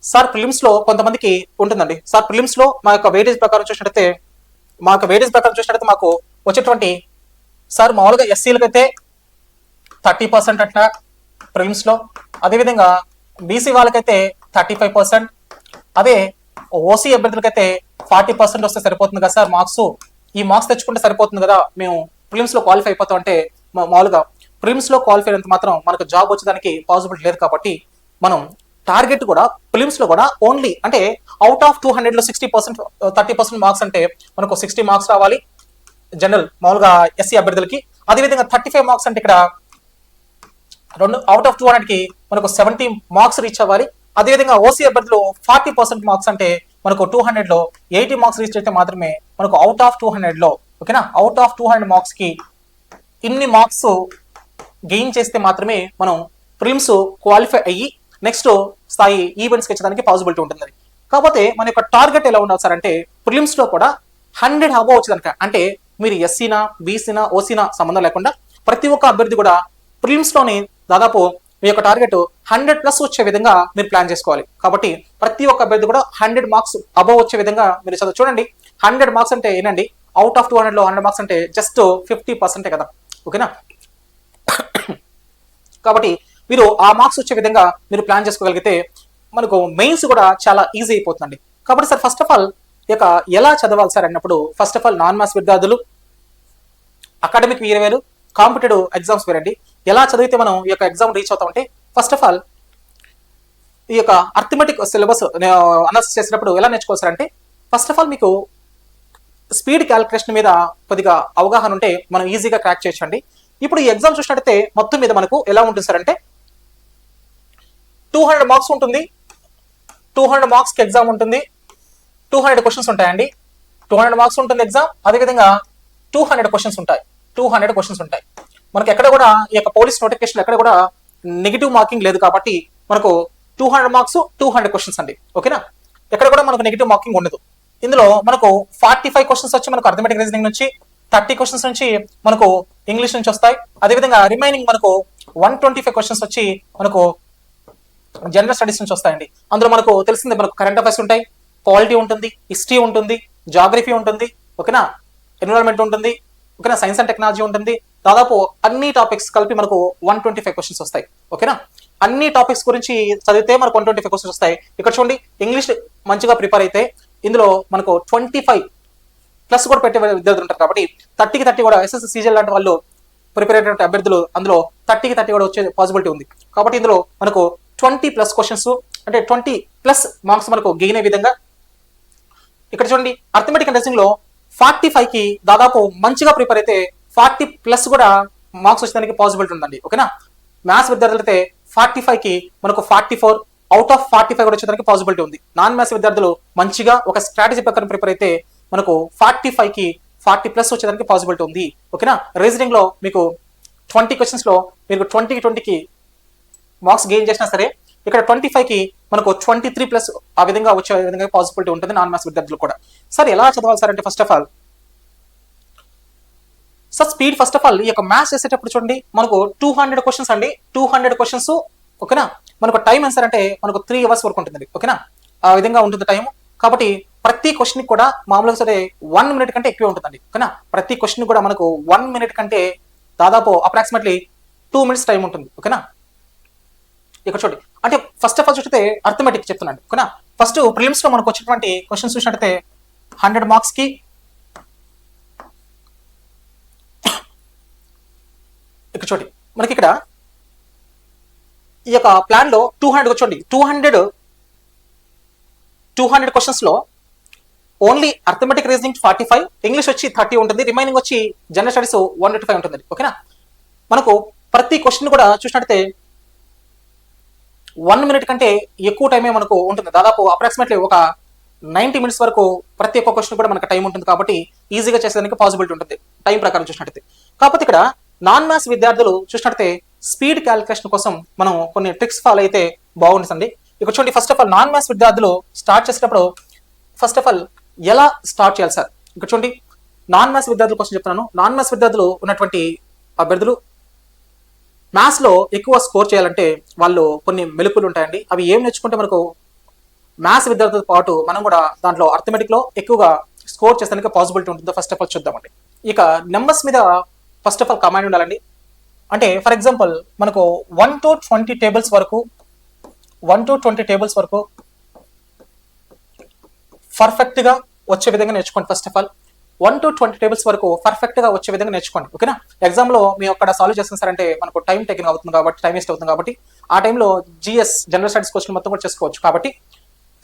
సార్ ప్రిలిమ్స్ లో కొంతమందికి ఉంటుందండి, సార్ ప్రిలిమ్స్ లో మా యొక్క వెయిటేజ్ ప్రకారం చూసినట్టయితే మాకు వచ్చేటువంటి సార్ మామూలుగా ఎస్సీలకు అయితే 30% అట్లా ప్రిలిమ్స్ లో, అదేవిధంగా బీసీ వాళ్ళకైతే 35%, అదే ఓసీ అభ్యర్థులకైతే 40% వస్తే సరిపోతుంది కదా సార్ మార్క్స్, ఈ మార్క్స్ తెచ్చుకుంటే సరిపోతుంది కదా మేము ప్రిలిమ్స్ లో క్వాలిఫై అయిపోతాం అంటే మామూలుగా ప్రిలిమ్స్ లో క్వాలిఫై అయినంత మాత్రం మనకు జాబ్ వచ్చేదానికి పాసిబిలిటీ లేదు. కాబట్టి మనం టార్గెట్ కూడా ప్రిలిమ్స్ లో కూడా ఓన్లీ అంటే అవుట్ ఆఫ్ 200 లో 60% 30% మార్క్స్ అంటే మనకు 60 మార్క్స్ రావాలి జనరల్ మామూలుగా ఎస్సీ అభ్యర్థులకి. అదేవిధంగా 35 మార్క్స్ అంటే ఇక్కడ అవుట్ ఆఫ్ 200 కి మనకు 70 మార్క్స్ రీచ్ అవ్వాలి. అదేవిధంగా ఓసీ అభ్యర్థులు 40% మార్క్స్ అంటే మనకు 200 లో 80 మార్క్స్ రీచ్ అయితే మాత్రమే మనకు అవుట్ ఆఫ్ 200 లో, ఓకేనా, అవుట్ ఆఫ్ 200 మార్క్స్ కి ఇన్ని మార్క్స్ గెయిన్ చేస్తే మాత్రమే మనం ప్రిలిమ్స్ క్వాలిఫై అయ్యి నెక్స్ట్ స్థాయి ఈవెంట్స్కి వచ్చేదానికి పాసిబిలిటీ ఉంటుంది. కాకపోతే మన యొక్క టార్గెట్ ఎలా ఉండాలి సార్ అంటే ప్రిలిమ్స్ లో కూడా 100 అబోవ్ వచ్చేదానిక, అంటే మీరు ఎస్సీనా బీసీనా ఓసీనా సంబంధం లేకుండా ప్రతి ఒక్క అభ్యర్థి కూడా ప్రిలిమ్స్ లోని దాదాపు మీ యొక్క టార్గెట్ 100+ వచ్చే విధంగా మీరు ప్లాన్ చేసుకోవాలి. కాబట్టి ప్రతి ఒక్క అభ్యర్థి కూడా 100 మార్క్స్ అబోవ్ వచ్చే విధంగా మీరు చదువు. చూడండి 100 మార్క్స్ అంటే ఏంటండి, అవుట్ ఆఫ్ 200 లో 100 మార్క్స్ అంటే జస్ట్ 50% కదా, ఓకేనా. కాబట్టి మీరు ఆ మార్క్స్ వచ్చే విధంగా మీరు ప్లాన్ చేసుకోగలిగితే మనకు మెయిన్స్ కూడా చాలా ఈజీ అయిపోతుందండి. కాబట్టి సార్ ఫస్ట్ ఆఫ్ ఆల్ ఇక ఎలా చదవాలి సార్ అన్నప్పుడు first of all non maths విద్యార్థులు అకాడమిక్ ఇయర్ వేరు, కాంపిటేటివ్ ఎగ్జామ్స్ వేరండి. ఎలా చదివితే మనం ఈ యొక్క ఎగ్జామ్ రీచ్ అవుతామంటే, ఫస్ట్ ఆఫ్ ఆల్ ఈ యొక్క అర్థమెటిక్ సిలబస్ అనాలిసిస్ చేసినప్పుడు ఎలా నేర్చుకోవాలంటే, ఫస్ట్ ఆఫ్ ఆల్ మీకు స్పీడ్ క్యాలిక్యులేషన్ మీద కొద్దిగా అవగాహన ఉంటే మనం ఈజీగా క్రాక్ చేయొచ్చండి. ఇప్పుడు ఈ ఎగ్జామ్ చూసినట్టయితే మొత్తం మీద మనకు ఎలా ఉంటుంది సార్ అంటే, 200 మార్క్స్ ఉంటుంది. 200 మార్క్స్కి ఎగ్జామ్ ఉంటుంది. 200 క్వశ్చన్స్ ఉంటాయండి. 200 మార్క్స్ ఉంటుంది ఎగ్జామ్. అదేవిధంగా 200 క్వశ్చన్స్ ఉంటాయి. 200 క్వశ్చన్స్ ఉంటాయి. మనకి ఎక్కడ కూడా ఈ యొక్క పోలీస్ నోటిఫికేషన్ ఎక్కడ కూడా నెగిటివ్ మార్కింగ్ లేదు కాబట్టి మనకు 200 మార్క్స్ 200 క్వశ్చన్స్ అండి. ఓకేనా, ఎక్కడ కూడా మనకు నెగిటివ్ మార్కింగ్ ఉండదు. ఇందులో మనకు 45 క్వశ్చన్స్ వచ్చి మనకు అర్థమెటిక్ రీజనింగ్ నుంచి, 30 క్వశ్చన్స్ నుంచి మనకు ఇంగ్లీష్ నుంచి వస్తాయి. అదేవిధంగా రిమైనింగ్ మనకు 125 క్వశ్చన్స్ వచ్చి మనకు జనరల్ స్టడీస్ నుంచి వస్తాయండి. అందులో మనకు తెలిసిందే, మనకు కరెంట్ అఫైర్స్ ఉంటాయి, పాలిటీ ఉంటుంది, హిస్టరీ ఉంటుంది, జాగ్రఫీ ఉంటుంది, ఓకేనా, ఎన్విరాన్మెంట్ ఉంటుంది, ఓకేనా, సైన్స్ అండ్ టెక్నాలజీ ఉంటుంది. దాదాపు అన్ని టాపిక్స్ కలిపి మనకు 125 క్వశ్చన్స్ వస్తాయి. ఓకేనా, అన్ని టాపిక్స్ గురించి చదివితే మనకు 125 క్వశ్చన్స్ వస్తాయి. ఇక్కడ చూడండి, ఇంగ్లీష్ మంచిగా ప్రిపేర్ అయితే ఇందులో మనకు 25 ప్లస్ కూడా పెట్టే విద్యార్థులు ఉంటారు కాబట్టి 30కి 30 కూడా ఎస్ఎస్సి సీజన్ లాంటి వాళ్ళు ప్రిపేర్ అయ్యేటువంటి అభ్యర్థులు అందులో 30కి 30 కూడా వచ్చే పాసిబిలిటీ ఉంది. కాబట్టి ఇందులో మనకు 20 ప్లస్ క్వశ్చన్స్ అంటే 20 ప్లస్ మార్క్స్ మనకు గెయిన్ అయ్యే విధంగా. ఇక్కడ చూడండి, అర్థమెటిక్ అండ్ రీజనింగ్ లో 45కి దాదాపు మంచిగా ప్రిపేర్ అయితే 40 ప్లస్ కూడా మార్క్స్ వచ్చేదానికి పాసిబిలిటీ ఉందండి. ఓకేనా, మ్యాథ్స్ విద్యార్థులు అయితే 45కి మనకు 44 అవుట్ ఆఫ్ 45 కూడా వచ్చేదానికి పాసిబిలిటీ ఉంది. నాన్ మ్యాథ్స్ విద్యార్థులు మంచిగా ఒక స్ట్రాటజీ ప్రకారం ప్రిపేర్ అయితే మనకు 45కి 40 ప్లస్ వచ్చేదానికి పాసిబిలిటీ ఉంది. ఓకేనా, రీజనింగ్ లో మీకు 20 క్వశ్చన్స్ లో మీరు 20కి మార్క్స్ గెయిన్ చేసినా సరే ఇక్కడ 25కి మనకు 23 ప్లస్ ఆ విధంగా వచ్చే విధంగా పాసిబిలిటీ ఉంటుంది నాన్ మ్యాథ్స్ విద్యార్థులు కూడా. సార్ ఎలా చదవాలి సార్ అంటే, first of all sir speed first of all ఈ యొక్క మ్యాథ్స్ చేసేటప్పుడు చూడండి, మనకు 200 క్వశ్చన్స్ అండి. 200 క్వశ్చన్స్ ఓకేనా, మనకు టైం ఎంత అంటే మనకు 3 అవర్స్ వరకు ఉంటుంది. ఓకేనా, ఆ విధంగా ఉంటుంది టైం. కాబట్టి ప్రతి క్వశ్చన్ కూడా మామూలుగా సరే 1 మినిట్ కంటే ఎక్కువ ఉంటుందండి. ఓకేనా, ప్రతి క్వశ్చన్ కూడా మనకు 1 మినిట్ కంటే దాదాపు అప్రాక్సిమేట్లీ 2 మినిట్స్ టైం ఉంటుంది. ఓకేనా, ఇక్కడ చూడండి, అంటే ఫస్ట్ ఆఫ్ ఆల్ చూస్తే అర్థమెటిక్ చెప్తున్నాను. ఓకేనా, ఫస్ట్ ప్రిలిమ్స్ లో మనకు వచ్చినటువంటి క్వశ్చన్స్ చూసినట్టయితే 100 మార్క్స్ కి ఇక్కడ చూడండి, మనకి ఇక్కడ ఈ యొక్క ప్లాన్ లో 200 చూడండి, 200 క్వశ్చన్స్ లో ఓన్లీ అర్థమెటిక్ రీజనింగ్ 45, ఇంగ్లీష్ వచ్చి 30 ఉంటుంది, రిమైనింగ్ వచ్చి జనరల్ స్టడీస్ 125 ఉంటుంది. ఓకేనా, మనకు ప్రతి క్వశ్చన్ కూడా చూసినట్టయితే 1 మినిట్ కంటే ఎక్కువ టైమే మనకు ఉంటుంది. దాదాపు అప్రాక్సిమేట్లీ ఒక 90 మినిట్స్ వరకు ప్రతి ఒక్క క్వశ్చన్ కూడా మనకు టైం ఉంటుంది. కాబట్టి ఈజీగా చేసేదానికి పాసిబిలిటీ ఉంటుంది టైం ప్రకారం చూసినట్టయితే. కాకపోతే ఇక్కడ నాన్ మ్యాథ్స్ విద్యార్థులు చూసినట్టయితే స్పీడ్ క్యాలిక్యులేషన్ కోసం మనం కొన్ని ట్రిక్స్ ఫాలో అయితే బాగుంటుందండి. ఇక్కడ చూడండి, first of all non maths విద్యార్థులు స్టార్ట్ చేసేటప్పుడు ఫస్ట్ ఆఫ్ ఆల్ ఎలా స్టార్ట్ చేయాలి సార్? ఇక్కడ చూడండి, నాన్ మ్యాథ్స్ విద్యార్థుల కోసం చెప్తున్నాను. నాన్ మ్యాథ్స్ విద్యార్థులు ఉన్నటువంటి అభ్యర్థులు మ్యాథ్స్ లో ఎక్కువ స్కోర్ చేయాలంటే వాళ్ళు కొన్ని మెలుకులు ఉంటాయండి. అవి ఏం నేర్చుకుంటే మనకు మ్యాథ్స్ విద్యార్థులతో పాటు మనం కూడా దాంట్లో అర్థమెటిక్ లో ఎక్కువగా స్కోర్ చేసేందుకు పాసిబిలిటీ ఉంటుందో ఫస్ట్ ఆఫ్ ఆల్ చూద్దామండి. ఇక నెంబర్స్ మీద ఫస్ట్ ఆఫ్ ఆల్ కమాండ్ ఉండాలండి. అంటే ఫర్ ఎగ్జాంపుల్ మనకు 1 to 20 టేబుల్స్ వరకు పర్ఫెక్ట్ గా వచ్చే విధంగా నేర్చుకోండి. First of all 1 to 20 tables వరకు పర్ఫెక్ట్ గా వచ్చే విధంగా నేర్చుకోండి. ఓకేనా, ఎగ్జామ్ లో మీ అక్కడ సాల్వ్ చేస్తారంటే మనకు టైం టేకింగ్ అవుతుంది కాబట్టి, టైం వేస్ట్ అవుతుంది కాబట్టి ఆ టైంలో జిఎస్ జనరల్ స్టడీస్ క్వశ్చన్ మొత్తం కూడా చేసుకోవచ్చు. కాబట్టి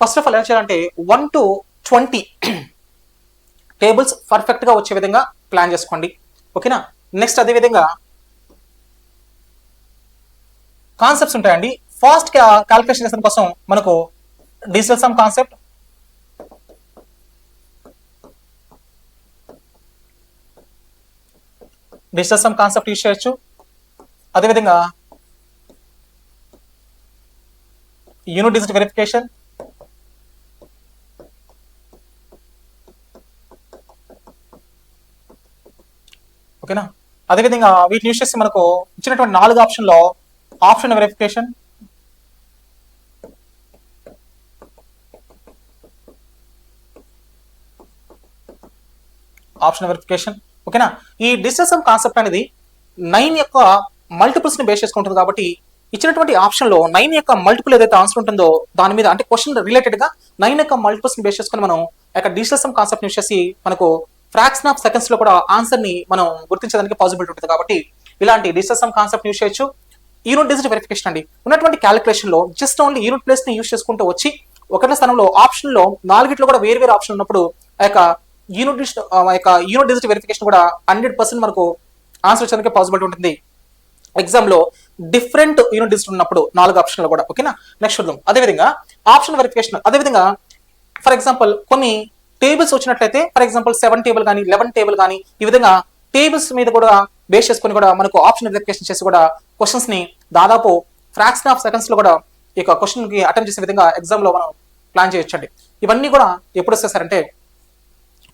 ఫస్ట్ ఆఫ్ ఆల్ ఏం చేయాలంటే 1 to 20 టేబుల్స్ పర్ఫెక్ట్ గా వచ్చే విధంగా ప్లాన్ చేసుకోండి. ఓకేనా, నెక్స్ట్ అదే విధంగా కాన్సెప్ట్స్ ఉంటాయండి. ఫాస్ట్ క్యాలిక్యులేషన్ చేసిన కోసం మనకు డిజిటల్ సమ్ కాన్సెప్ట్, యూజ్ చేయొచ్చు. అదేవిధంగా యూనిట్ డిజిట్ వెరిఫికేషన్, ఓకేనా, అదేవిధంగా వీటిని యూజ్ చేసి మనకు ఇచ్చినటువంటి 4 ఆప్షన్లో ఆప్షన్ వెరిఫికేషన్, ఓకేనా. ఈ డిజిటల్ సమ్ కాన్సెప్ట్ అనేది 9 యొక్క మల్టిపుల్స్ ని బేస్ చేసుకుంటుంది. కాబట్టి ఇచ్చినటువంటి ఆప్షన్ లో 9 యొక్క మల్టిపుల్ ఏదైతే ఆన్సర్ ఉంటుందో దాని మీద, అంటే క్వశ్చన్ రిలేటెడ్ గా 9 యొక్క మల్టిపుల్స్ ని బేస్ చేసుకుని మనం డిజిటల్ సమ్ కాన్సెప్ట్ యూజ్ చేసి మనకు ఫ్రాక్షన్ ఆఫ్ సెకండ్స్ లో కూడా ఆన్సర్ ని మనం గుర్తించడానికి పాసిబిలిటీ ఉంటుంది. కాబట్టి ఇలాంటి డిజిటల్ సమ్ కాన్సెప్ట్ యూస్ చేయొచ్చు. యూనిట్ డిజిట్ వెరిఫికేషన్ అండి, ఉన్నటువంటి క్యాలిక్యులేషన్ లో జస్ట్ ఓన్లీ యూనిట్ ప్లేస్ ని యూస్ చేసుకుంటూ వచ్చి ఒకటి స్థానంలో ఆప్షన్ లో నాలుగిట్లో కూడా వేరు వేరు ఆప్షన్ ఉన్నప్పుడు ఆ యొక్క యూనిట్ డిజిట్ వెరిఫికేషన్ కూడా 100% మనకు ఆన్సర్ వచ్చేందుకు పాసిబిలిటీ ఉంటుంది. ఎగ్జామ్ లో డిఫరెంట్ యూనిట్ డిజిట్ ఉన్నప్పుడు 4 ఆప్షన్లు కూడా. ఓకేనా, నెక్స్ట్ చూద్దాం. అదేవిధంగా ఆప్షన్ వెరిఫికేషన్, అదేవిధంగా ఫర్ ఎగ్జాంపుల్ కొన్ని టేబుల్స్ వచ్చినట్లయితే ఫర్ ఎగ్జాంపుల్ 7 టేబుల్ కానీ 11 టేబుల్ కానీ ఈ విధంగా టేబుల్స్ మీద కూడా బేస్ చేసుకుని కూడా మనకు ఆప్షన్ వెరిఫికేషన్ చేసి కూడా క్వశ్చన్స్ ని దాదాపు ఫ్రాక్షన్ ఆఫ్ సెకండ్స్ లో కూడా ఈ యొక్క క్వశ్చన్ కి అటెంప్ట్ చేసే విధంగా ఎగ్జామ్ లో మనం ప్లాన్ చేయొచ్చండి. ఇవన్నీ కూడా ఎప్పుడు వస్తారంటే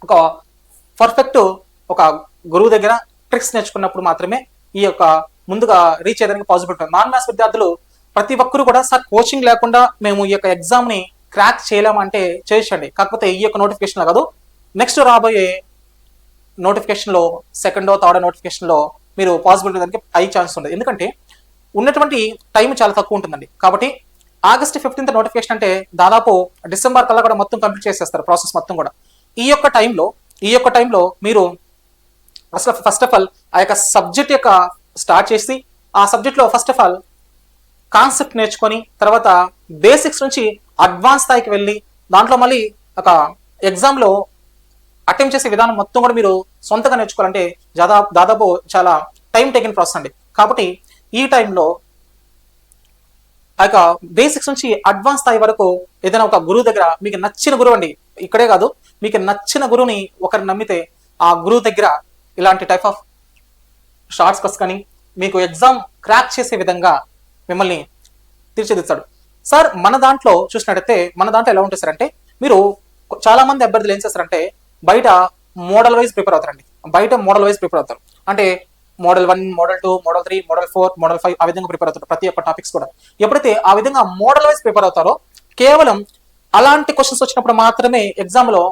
ఒక పర్ఫెక్ట్ ఒక గురువు దగ్గర ట్రిక్స్ నేర్చుకున్నప్పుడు మాత్రమే ఈ యొక్క ముందుగా రీచ్ అయ్యడానికి పాసిబిలిటీ ఉంటుంది. నాన్ మ్యాథ్స్ విద్యార్థులు ప్రతి ఒక్కరు కూడా సార్ కోచింగ్ లేకుండా మేము ఈ యొక్క ఎగ్జామ్ ని క్రాక్ చేయలేమంటే చేయొచ్చండి. కాకపోతే ఈ యొక్క నోటిఫికేషన్ కాదు, నెక్స్ట్ రాబోయే నోటిఫికేషన్ లో సెకండో థర్డ్ నోటిఫికేషన్ లో మీరు పాసిబిలిటీ దానికి హై ఛాన్స్ ఉంది. ఎందుకంటే ఉన్నటువంటి టైం చాలా తక్కువ ఉంటుందండి. కాబట్టి ఆగస్ట్ 15th నోటిఫికేషన్ అంటే దాదాపు డిసెంబర్ కల్లా కూడా మొత్తం కంప్లీట్ చేసేస్తారు ప్రాసెస్ మొత్తం కూడా. ఈ యొక్క టైంలో మీరు అసలు ఫస్ట్ ఆఫ్ ఆల్ ఆ యొక్క సబ్జెక్ట్ యొక్క స్టార్ట్ చేసి ఆ సబ్జెక్ట్ లో ఫస్ట్ ఆఫ్ ఆల్ కాన్సెప్ట్ నేర్చుకొని తర్వాత బేసిక్స్ నుంచి అడ్వాన్స్ స్థాయికి వెళ్ళి దాంట్లో మళ్ళీ ఒక ఎగ్జామ్ లో అటెంప్ట్ చేసే విధానం మొత్తం కూడా మీరు సొంతంగా నేర్చుకోవాలంటే దాదాపు చాలా టైం టేకింగ్ ప్రాసెస్ అండి. కాబట్టి ఈ టైంలో ఆ యొక్క బేసిక్స్ నుంచి అడ్వాన్స్ స్థాయి వరకు ఏదైనా ఒక గురువు దగ్గర మీకు నచ్చిన గురువు అండి, ఇక్కడే కాదు మీకు నచ్చిన గురువుని ఒకరిని నమ్మితే ఆ గురువు దగ్గర ఇలాంటి టైప్ ఆఫ్ షార్ట్స్ కట్స్ కానీ మీకు ఎగ్జామ్ క్రాక్ చేసే విధంగా మిమ్మల్ని తీర్చిదిద్దాడు. సార్ మన దాంట్లో చూసినట్టయితే ఎలా ఉంటుంది సార్ అంటే మీరు చాలా మంది అభ్యర్థులు ఏం చేస్తారంటే బయట మోడల్ వైజ్ ప్రిపేర్ అవుతారండి. అంటే model 1, model 2, model 3, model 4, model 5 ఆ విధంగా ప్రిపేర్ అవుతారు ప్రతి ఒక్క టాపిక్స్ కూడా. ఎప్పుడైతే ఆ విధంగా మోడల్ వైజ్ ప్రిపేర్ అవుతారో కేవలం అలాంటి క్వశ్చన్స్ వచ్చినప్పుడు మాత్రమే ఎగ్జామ్ లో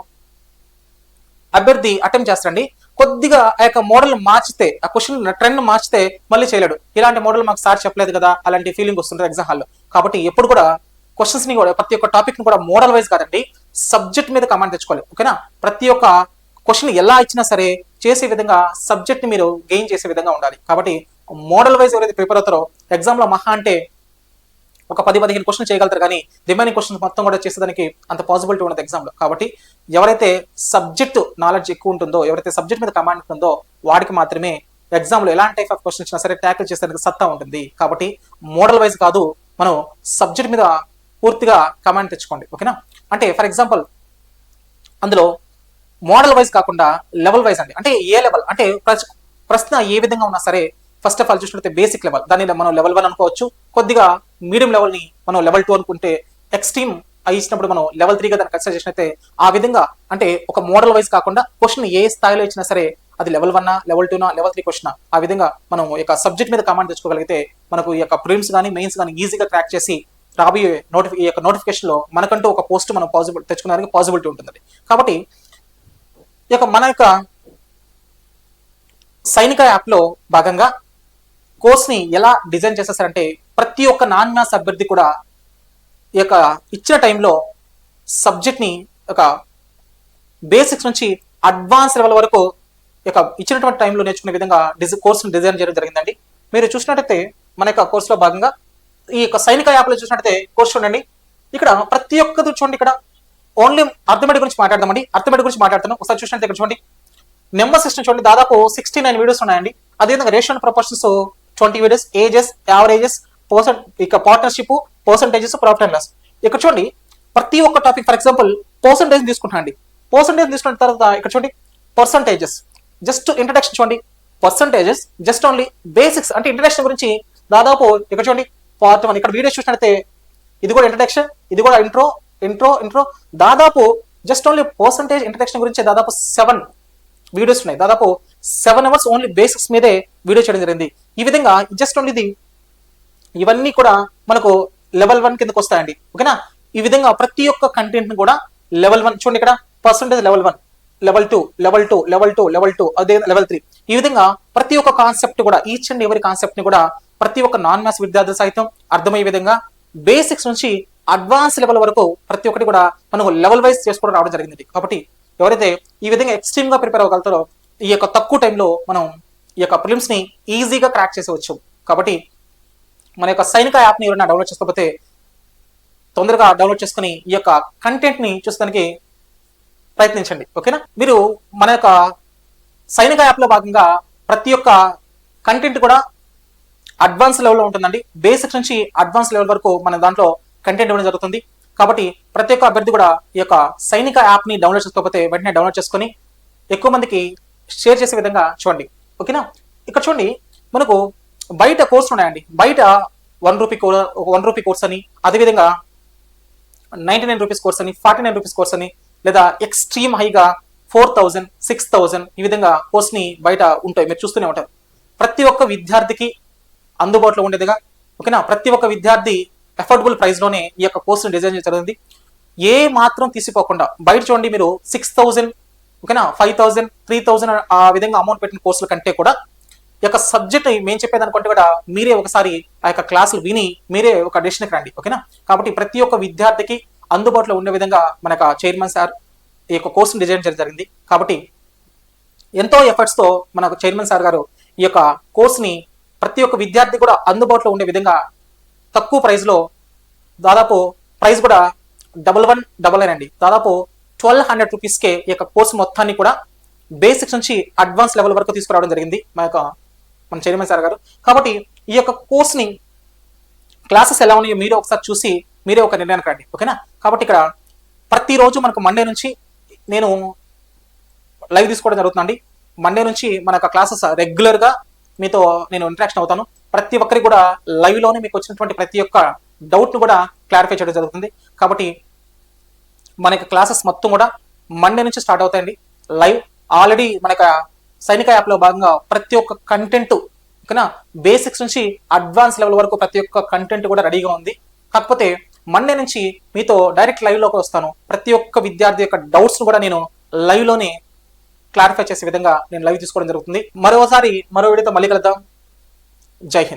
అభ్యర్థి అటెంప్ట్ చేస్తారండి. కొద్దిగా ఆ యొక్క మోడల్ మార్చితే ఆ క్వశ్చన్ ట్రెండ్ మార్చితే మళ్ళీ చేయలేడు. ఇలాంటి మోడల్ మాకు సార్ చెప్పలేదు కదా అలాంటి ఫీలింగ్ వస్తుంటుంది ఎగ్జామ్ హాల్లో. కాబట్టి ఎప్పుడు కూడా క్వశ్చన్స్ ని కూడా ప్రతి ఒక్క టాపిక్ ని కూడా మోడల్ వైజ్ కాదండి సబ్జెక్ట్ మీద కమాండ్ తెచ్చుకోవాలి. ఓకేనా, ప్రతి ఒక్క క్వశ్చన్ ఎలా ఇచ్చినా సరే చేసే విధంగా సబ్జెక్ట్ ని మీరు గెయిన్ చేసే విధంగా ఉండాలి. కాబట్టి మోడల్ వైజ్ ఎవరైతే ప్రిపేర్ అవుతారో ఎగ్జామ్ లో మహా అంటే ఒక 10-15 క్వశ్చన్ చేయగలుగుతారు, కానీ రిమైనింగ్ క్వశ్చన్స్ మొత్తం కూడా చేసేదానికి అంత పాసిబిలిటీ ఉండదు ఎగ్జామ్ లో. కాబట్టి ఎవరైతే సబ్జెక్ట్ నాలెడ్జ్ ఎక్కువ ఉంటుందో, ఎవరైతే సబ్జెక్ట్ మీద కమాండ్ ఉంటుందో వాడికి మాత్రమే ఎగ్జామ్ లో ఎలాంటి టైప్ ఆఫ్ క్వశ్చన్ ఇచ్చినా సరే ట్యాకిల్ చేసేందుకు సత్తా ఉంటుంది. కాబట్టి మోడల్ వైజ్ కాదు, మనం సబ్జెక్ట్ మీద పూర్తిగా కమాండ్ తెచ్చుకోండి. ఓకేనా, అంటే ఫర్ ఎగ్జాంపుల్ అందులో మోడల్ వైజ్ కాకుండా లెవెల్ వైజ్ అండి. అంటే ఏ లెవెల్ అంటే ప్రశ్న ఏ విధంగా ఉన్నా సరే ఫస్ట్ ఆఫ్ ఆల్ చూసినట్లయితే బేసిక్ లెవెల్ దాన్ని మనం లెవెల్ 1 అనుకోవచ్చు, కొద్దిగా మీడియం లెవెల్ ని మనం లెవెల్ 2 అనుకుంటే, ఎక్స్ట్రీమ్ ఇచ్చినప్పుడు మనం లెవెల్ 3 గా దాన్ని కన్సిడర్ చేసినట్టే ఆ విధంగా అంటే ఒక మోడల్ వైజ్ కాకుండా క్వశ్చన్ ఏ స్థాయిలో ఇచ్చినా సరే అది లెవెల్ 1, లెవెల్ 2, లెవెల్ 3 క్వశ్చన్ ఆ విధంగా మనం ఈ యొక్క సబ్జెక్ట్ మీద కమాండ్ తెచ్చుకోగలిగితే మనకు ఈ యొక్క ప్రిలిమ్స్ కానీ మెయిన్స్ కానీ ఈజీగా క్రాక్ చేసి రాబోయే ఈ యొక్క నోటిఫికేషన్ లో మనకంటూ ఒక పోస్ట్ మనం తెచ్చుకోవడానికి పాసిబిలిటీ ఉంటుంది. కాబట్టి ఈ యొక్క మన యొక్క సైనిక యాప్ లో భాగంగా కోర్స్ ని ఎలా డిజైన్ చేసేసారంటే ప్రతి ఒక్క నాన్ మ్యాథ్స్ అభ్యర్థి కూడా ఈ యొక్క ఇచ్చిన టైంలో సబ్జెక్ట్ ని ఒక బేసిక్స్ నుంచి అడ్వాన్స్ లెవెల్ వరకు ఇక ఇచ్చినటువంటి టైంలో నేర్చుకునే విధంగా కోర్సును డిజైన్ చేయడం జరిగిందండి. మీరు చూసినట్టయితే మన యొక్క కోర్సులో భాగంగా ఈ యొక్క సైనిక యాప్ లో చూసినట్టయితే కోర్సు చూడండి, ఇక్కడ ప్రతి ఒక్కరు చూడండి, ఇక్కడ ఓన్లీ అర్థమెటిక్ గురించి మాట్లాడదామండి. అర్థమెటిక్ గురించి మాట్లాడుతున్నాం. ఒకసారి చూసినట్టు ఇక్కడ చూడండి, నెంబర్ సిస్టమ్ చూడండి, దాదాపు 69 వీడియోస్ ఉన్నాయండి. అదేవిధంగా ratio and proportions 20 videos, ages, averages, ఇక partnership, percentages, profit and loss. ఇక్కడ చూడండి ప్రతి ఒక్క టాపిక్ ఫర్ ఎగ్జాంపుల్ పర్సంటేజ్ తీసుకుంటానండి. పర్సంటేజ్ తీసుకున్న తర్వాత ఇక్కడ చూడండి పర్సంటేజెస్ జస్ట్ ఇంట్రడక్షన్ చూడండి, పర్సంటేజెస్ జస్ట్ ఓన్లీ బేసిక్స్ అంటే ఇంట్రడక్షన్ గురించి దాదాపు ఇక్కడ చూడండి పార్ట్ 1. ఇక్కడ వీడియోస్ చూసినట్టయితే ఇది కూడా ఇంట్రడక్షన్, ఇది కూడా ఇంట్రో దాదాపు జస్ట్ ఓన్లీ పర్సంటేజ్ ఇంట్రడక్షన్ గురించి దాదాపు 7 వీడియోస్ ఉన్నాయి. దాదాపు 7 అవర్స్ ఓన్లీ బేసిక్స్ మీదే వీడియో చేయడం జరిగింది. ఈ విధంగా జస్ట్ ఓన్లీ ఇవన్నీ కూడా మనకు లెవెల్ 1 కిందకు వస్తాయండి. ఓకేనా, ఈ విధంగా ప్రతి ఒక్క కంటెంట్ ని కూడా లెవెల్ 1 చూడండి, ఇక్కడ percentage level 1, level 2, level 2, level 2, level 2, అదే లెవెల్ 3. ఈ విధంగా ప్రతి ఒక్క కాన్సెప్ట్ కూడా ఈచ్ అండ్ ఎవరి కాన్సెప్ట్ ని కూడా ప్రతి ఒక్క నాన్ మ్యాథ్స్ విద్యార్థులు సైతం అర్థమయ్యే విధంగా బేసిక్స్ నుంచి అడ్వాన్స్ లెవెల్ వరకు ప్రతి ఒక్కటి కూడా మనకు లెవెల్ వైజ్ చేసుకోవడం రావడం జరిగింది. కాబట్టి ఎవరైతే ఈ విధంగా ఎక్స్ట్రీమ్ గా ప్రిపేర్ అవ్వగలుగుతారో ఈ యొక్క తక్కువ టైంలో మనం ఈ యొక్క ప్రిలిమ్స్ ని ఈజీగా క్రాక్ చేసేవచ్చు. కాబట్టి మన యొక్క సైనిక యాప్ని ఎవరైనా డౌన్లోడ్ చేసుకోకపోతే తొందరగా డౌన్లోడ్ చేసుకుని ఈ యొక్క కంటెంట్ ని చూడడానికి ప్రయత్నించండి. ఓకేనా? మీరు మన యొక్క సైనిక యాప్ లో భాగంగా ప్రతి ఒక్క కంటెంట్ కూడా అడ్వాన్స్ లెవెల్లో ఉంటుందండి. బేసిక్స్ నుంచి అడ్వాన్స్ లెవెల్ వరకు మన దాంట్లో కంటెంట్ ఇవ్వడం జరుగుతుంది. కాబట్టి ప్రతి ఒక్క అభ్యర్థి కూడా ఈ యొక్క సైనిక యాప్ ని డౌన్లోడ్ చేసుకోకపోతే వెంటనే డౌన్లోడ్ చేసుకొని ఎక్కువ మందికి షేర్ చేసే విధంగా చూడండి. ఓకేనా? ఇక్కడ చూడండి, మనకు బయట కోర్సులు ఉన్నాయండి. బయట ₹1 కోర్స్ అని, అదేవిధంగా 99 రూపీస్ కోర్స్ అని, 49 రూపీస్ కోర్స్ అని, లేదా ఎక్స్ట్రీమ్ హైగా 4000, 6000 ఈ విధంగా కోర్స్ ని బయట ఉంటాయి, మీరు చూస్తూనే ఉంటారు. ప్రతి ఒక్క విద్యార్థికి అందుబాటులో ఉండేదిగా, ఓకేనా, ప్రతి ఒక్క విద్యార్థి అఫోర్డబుల్ ప్రైస్ లోనే ఈ యొక్క కోర్సును డిజైన్ చేయడం జరిగింది. ఏ మాత్రం తీసిపోకుండా బయట చూడండి, మీరు 6000, ఓకేనా, 5000, 3000 ఆ విధంగా అమౌంట్ పెట్టిన కోర్సుల కంటే కూడా ఈ యొక్క సబ్జెక్ట్ మేము చెప్పేదనుకుంటే కూడా మీరే ఒకసారి ఆ యొక్క క్లాసులు విని మీరే ఒక డెసిషన్కి రండి. ఓకేనా? కాబట్టి ప్రతి ఒక్క విద్యార్థికి అందుబాటులో ఉండే విధంగా మన చైర్మన్ సార్ ఈ యొక్క కోర్సును డిజైన్ చేయడం జరిగింది. కాబట్టి ఎంతో ఎఫర్ట్స్ తో మన చైర్మన్ సార్ గారు ఈ యొక్క కోర్సుని ప్రతి ఒక్క విద్యార్థి కూడా అందుబాటులో ఉండే విధంగా తక్కువ ప్రైస్ లో, దాదాపు ప్రైస్ కూడా 1199 అండి, దాదాపు 1200 రూపీస్కే ఈ యొక్క కోర్సు మొత్తాన్ని కూడా బేసిక్స్ నుంచి అడ్వాన్స్ లెవెల్ వరకు తీసుకురావడం జరిగింది మన చైర్మన్ సార్ గారు. కాబట్టి ఈ యొక్క కోర్స్ని క్లాసెస్ ఎలా ఉన్నాయో మీరే ఒకసారి చూసి మీరే ఒక నిర్ణయానికి రండి. ఓకేనా? కాబట్టి ఇక్కడ ప్రతిరోజు మనకు మండే నుంచి నేను లైవ్ తీసుకోవడం జరుగుతుందండి. మండే నుంచి మన క్లాసెస్ రెగ్యులర్ గా మీతో నేను ఇంటరాక్షన్ అవుతాను. ప్రతి ఒక్కరికి కూడా లైవ్ లోనే మీకు వచ్చినటువంటి ప్రతి ఒక్క డౌట్ ను కూడా క్లారిఫై చేయడం జరుగుతుంది. కాబట్టి మన క్లాసెస్ మొత్తం కూడా మండే నుంచి స్టార్ట్ అవుతాయండి లైవ్. ఆల్రెడీ మన సైనిక యాప్ లో భాగంగా ప్రతి ఒక్క కంటెంట్, ఓకేనా, బేసిక్స్ నుంచి అడ్వాన్స్ లెవెల్ వరకు ప్రతి ఒక్క కంటెంట్ కూడా రెడీగా ఉంది. కాకపోతే మండే నుంచి మీతో డైరెక్ట్ లైవ్ లోకి వస్తాను. ప్రతి ఒక్క విద్యార్థి యొక్క డౌట్స్ ను కూడా నేను లైవ్ లోనే క్లారిఫై చేసే విధంగా నేను లైవ్ తీసుకోవడం జరుగుతుంది. మరోసారి మరో వీడియోతో మళ్ళీ కలుద్దాం. జై హింద్.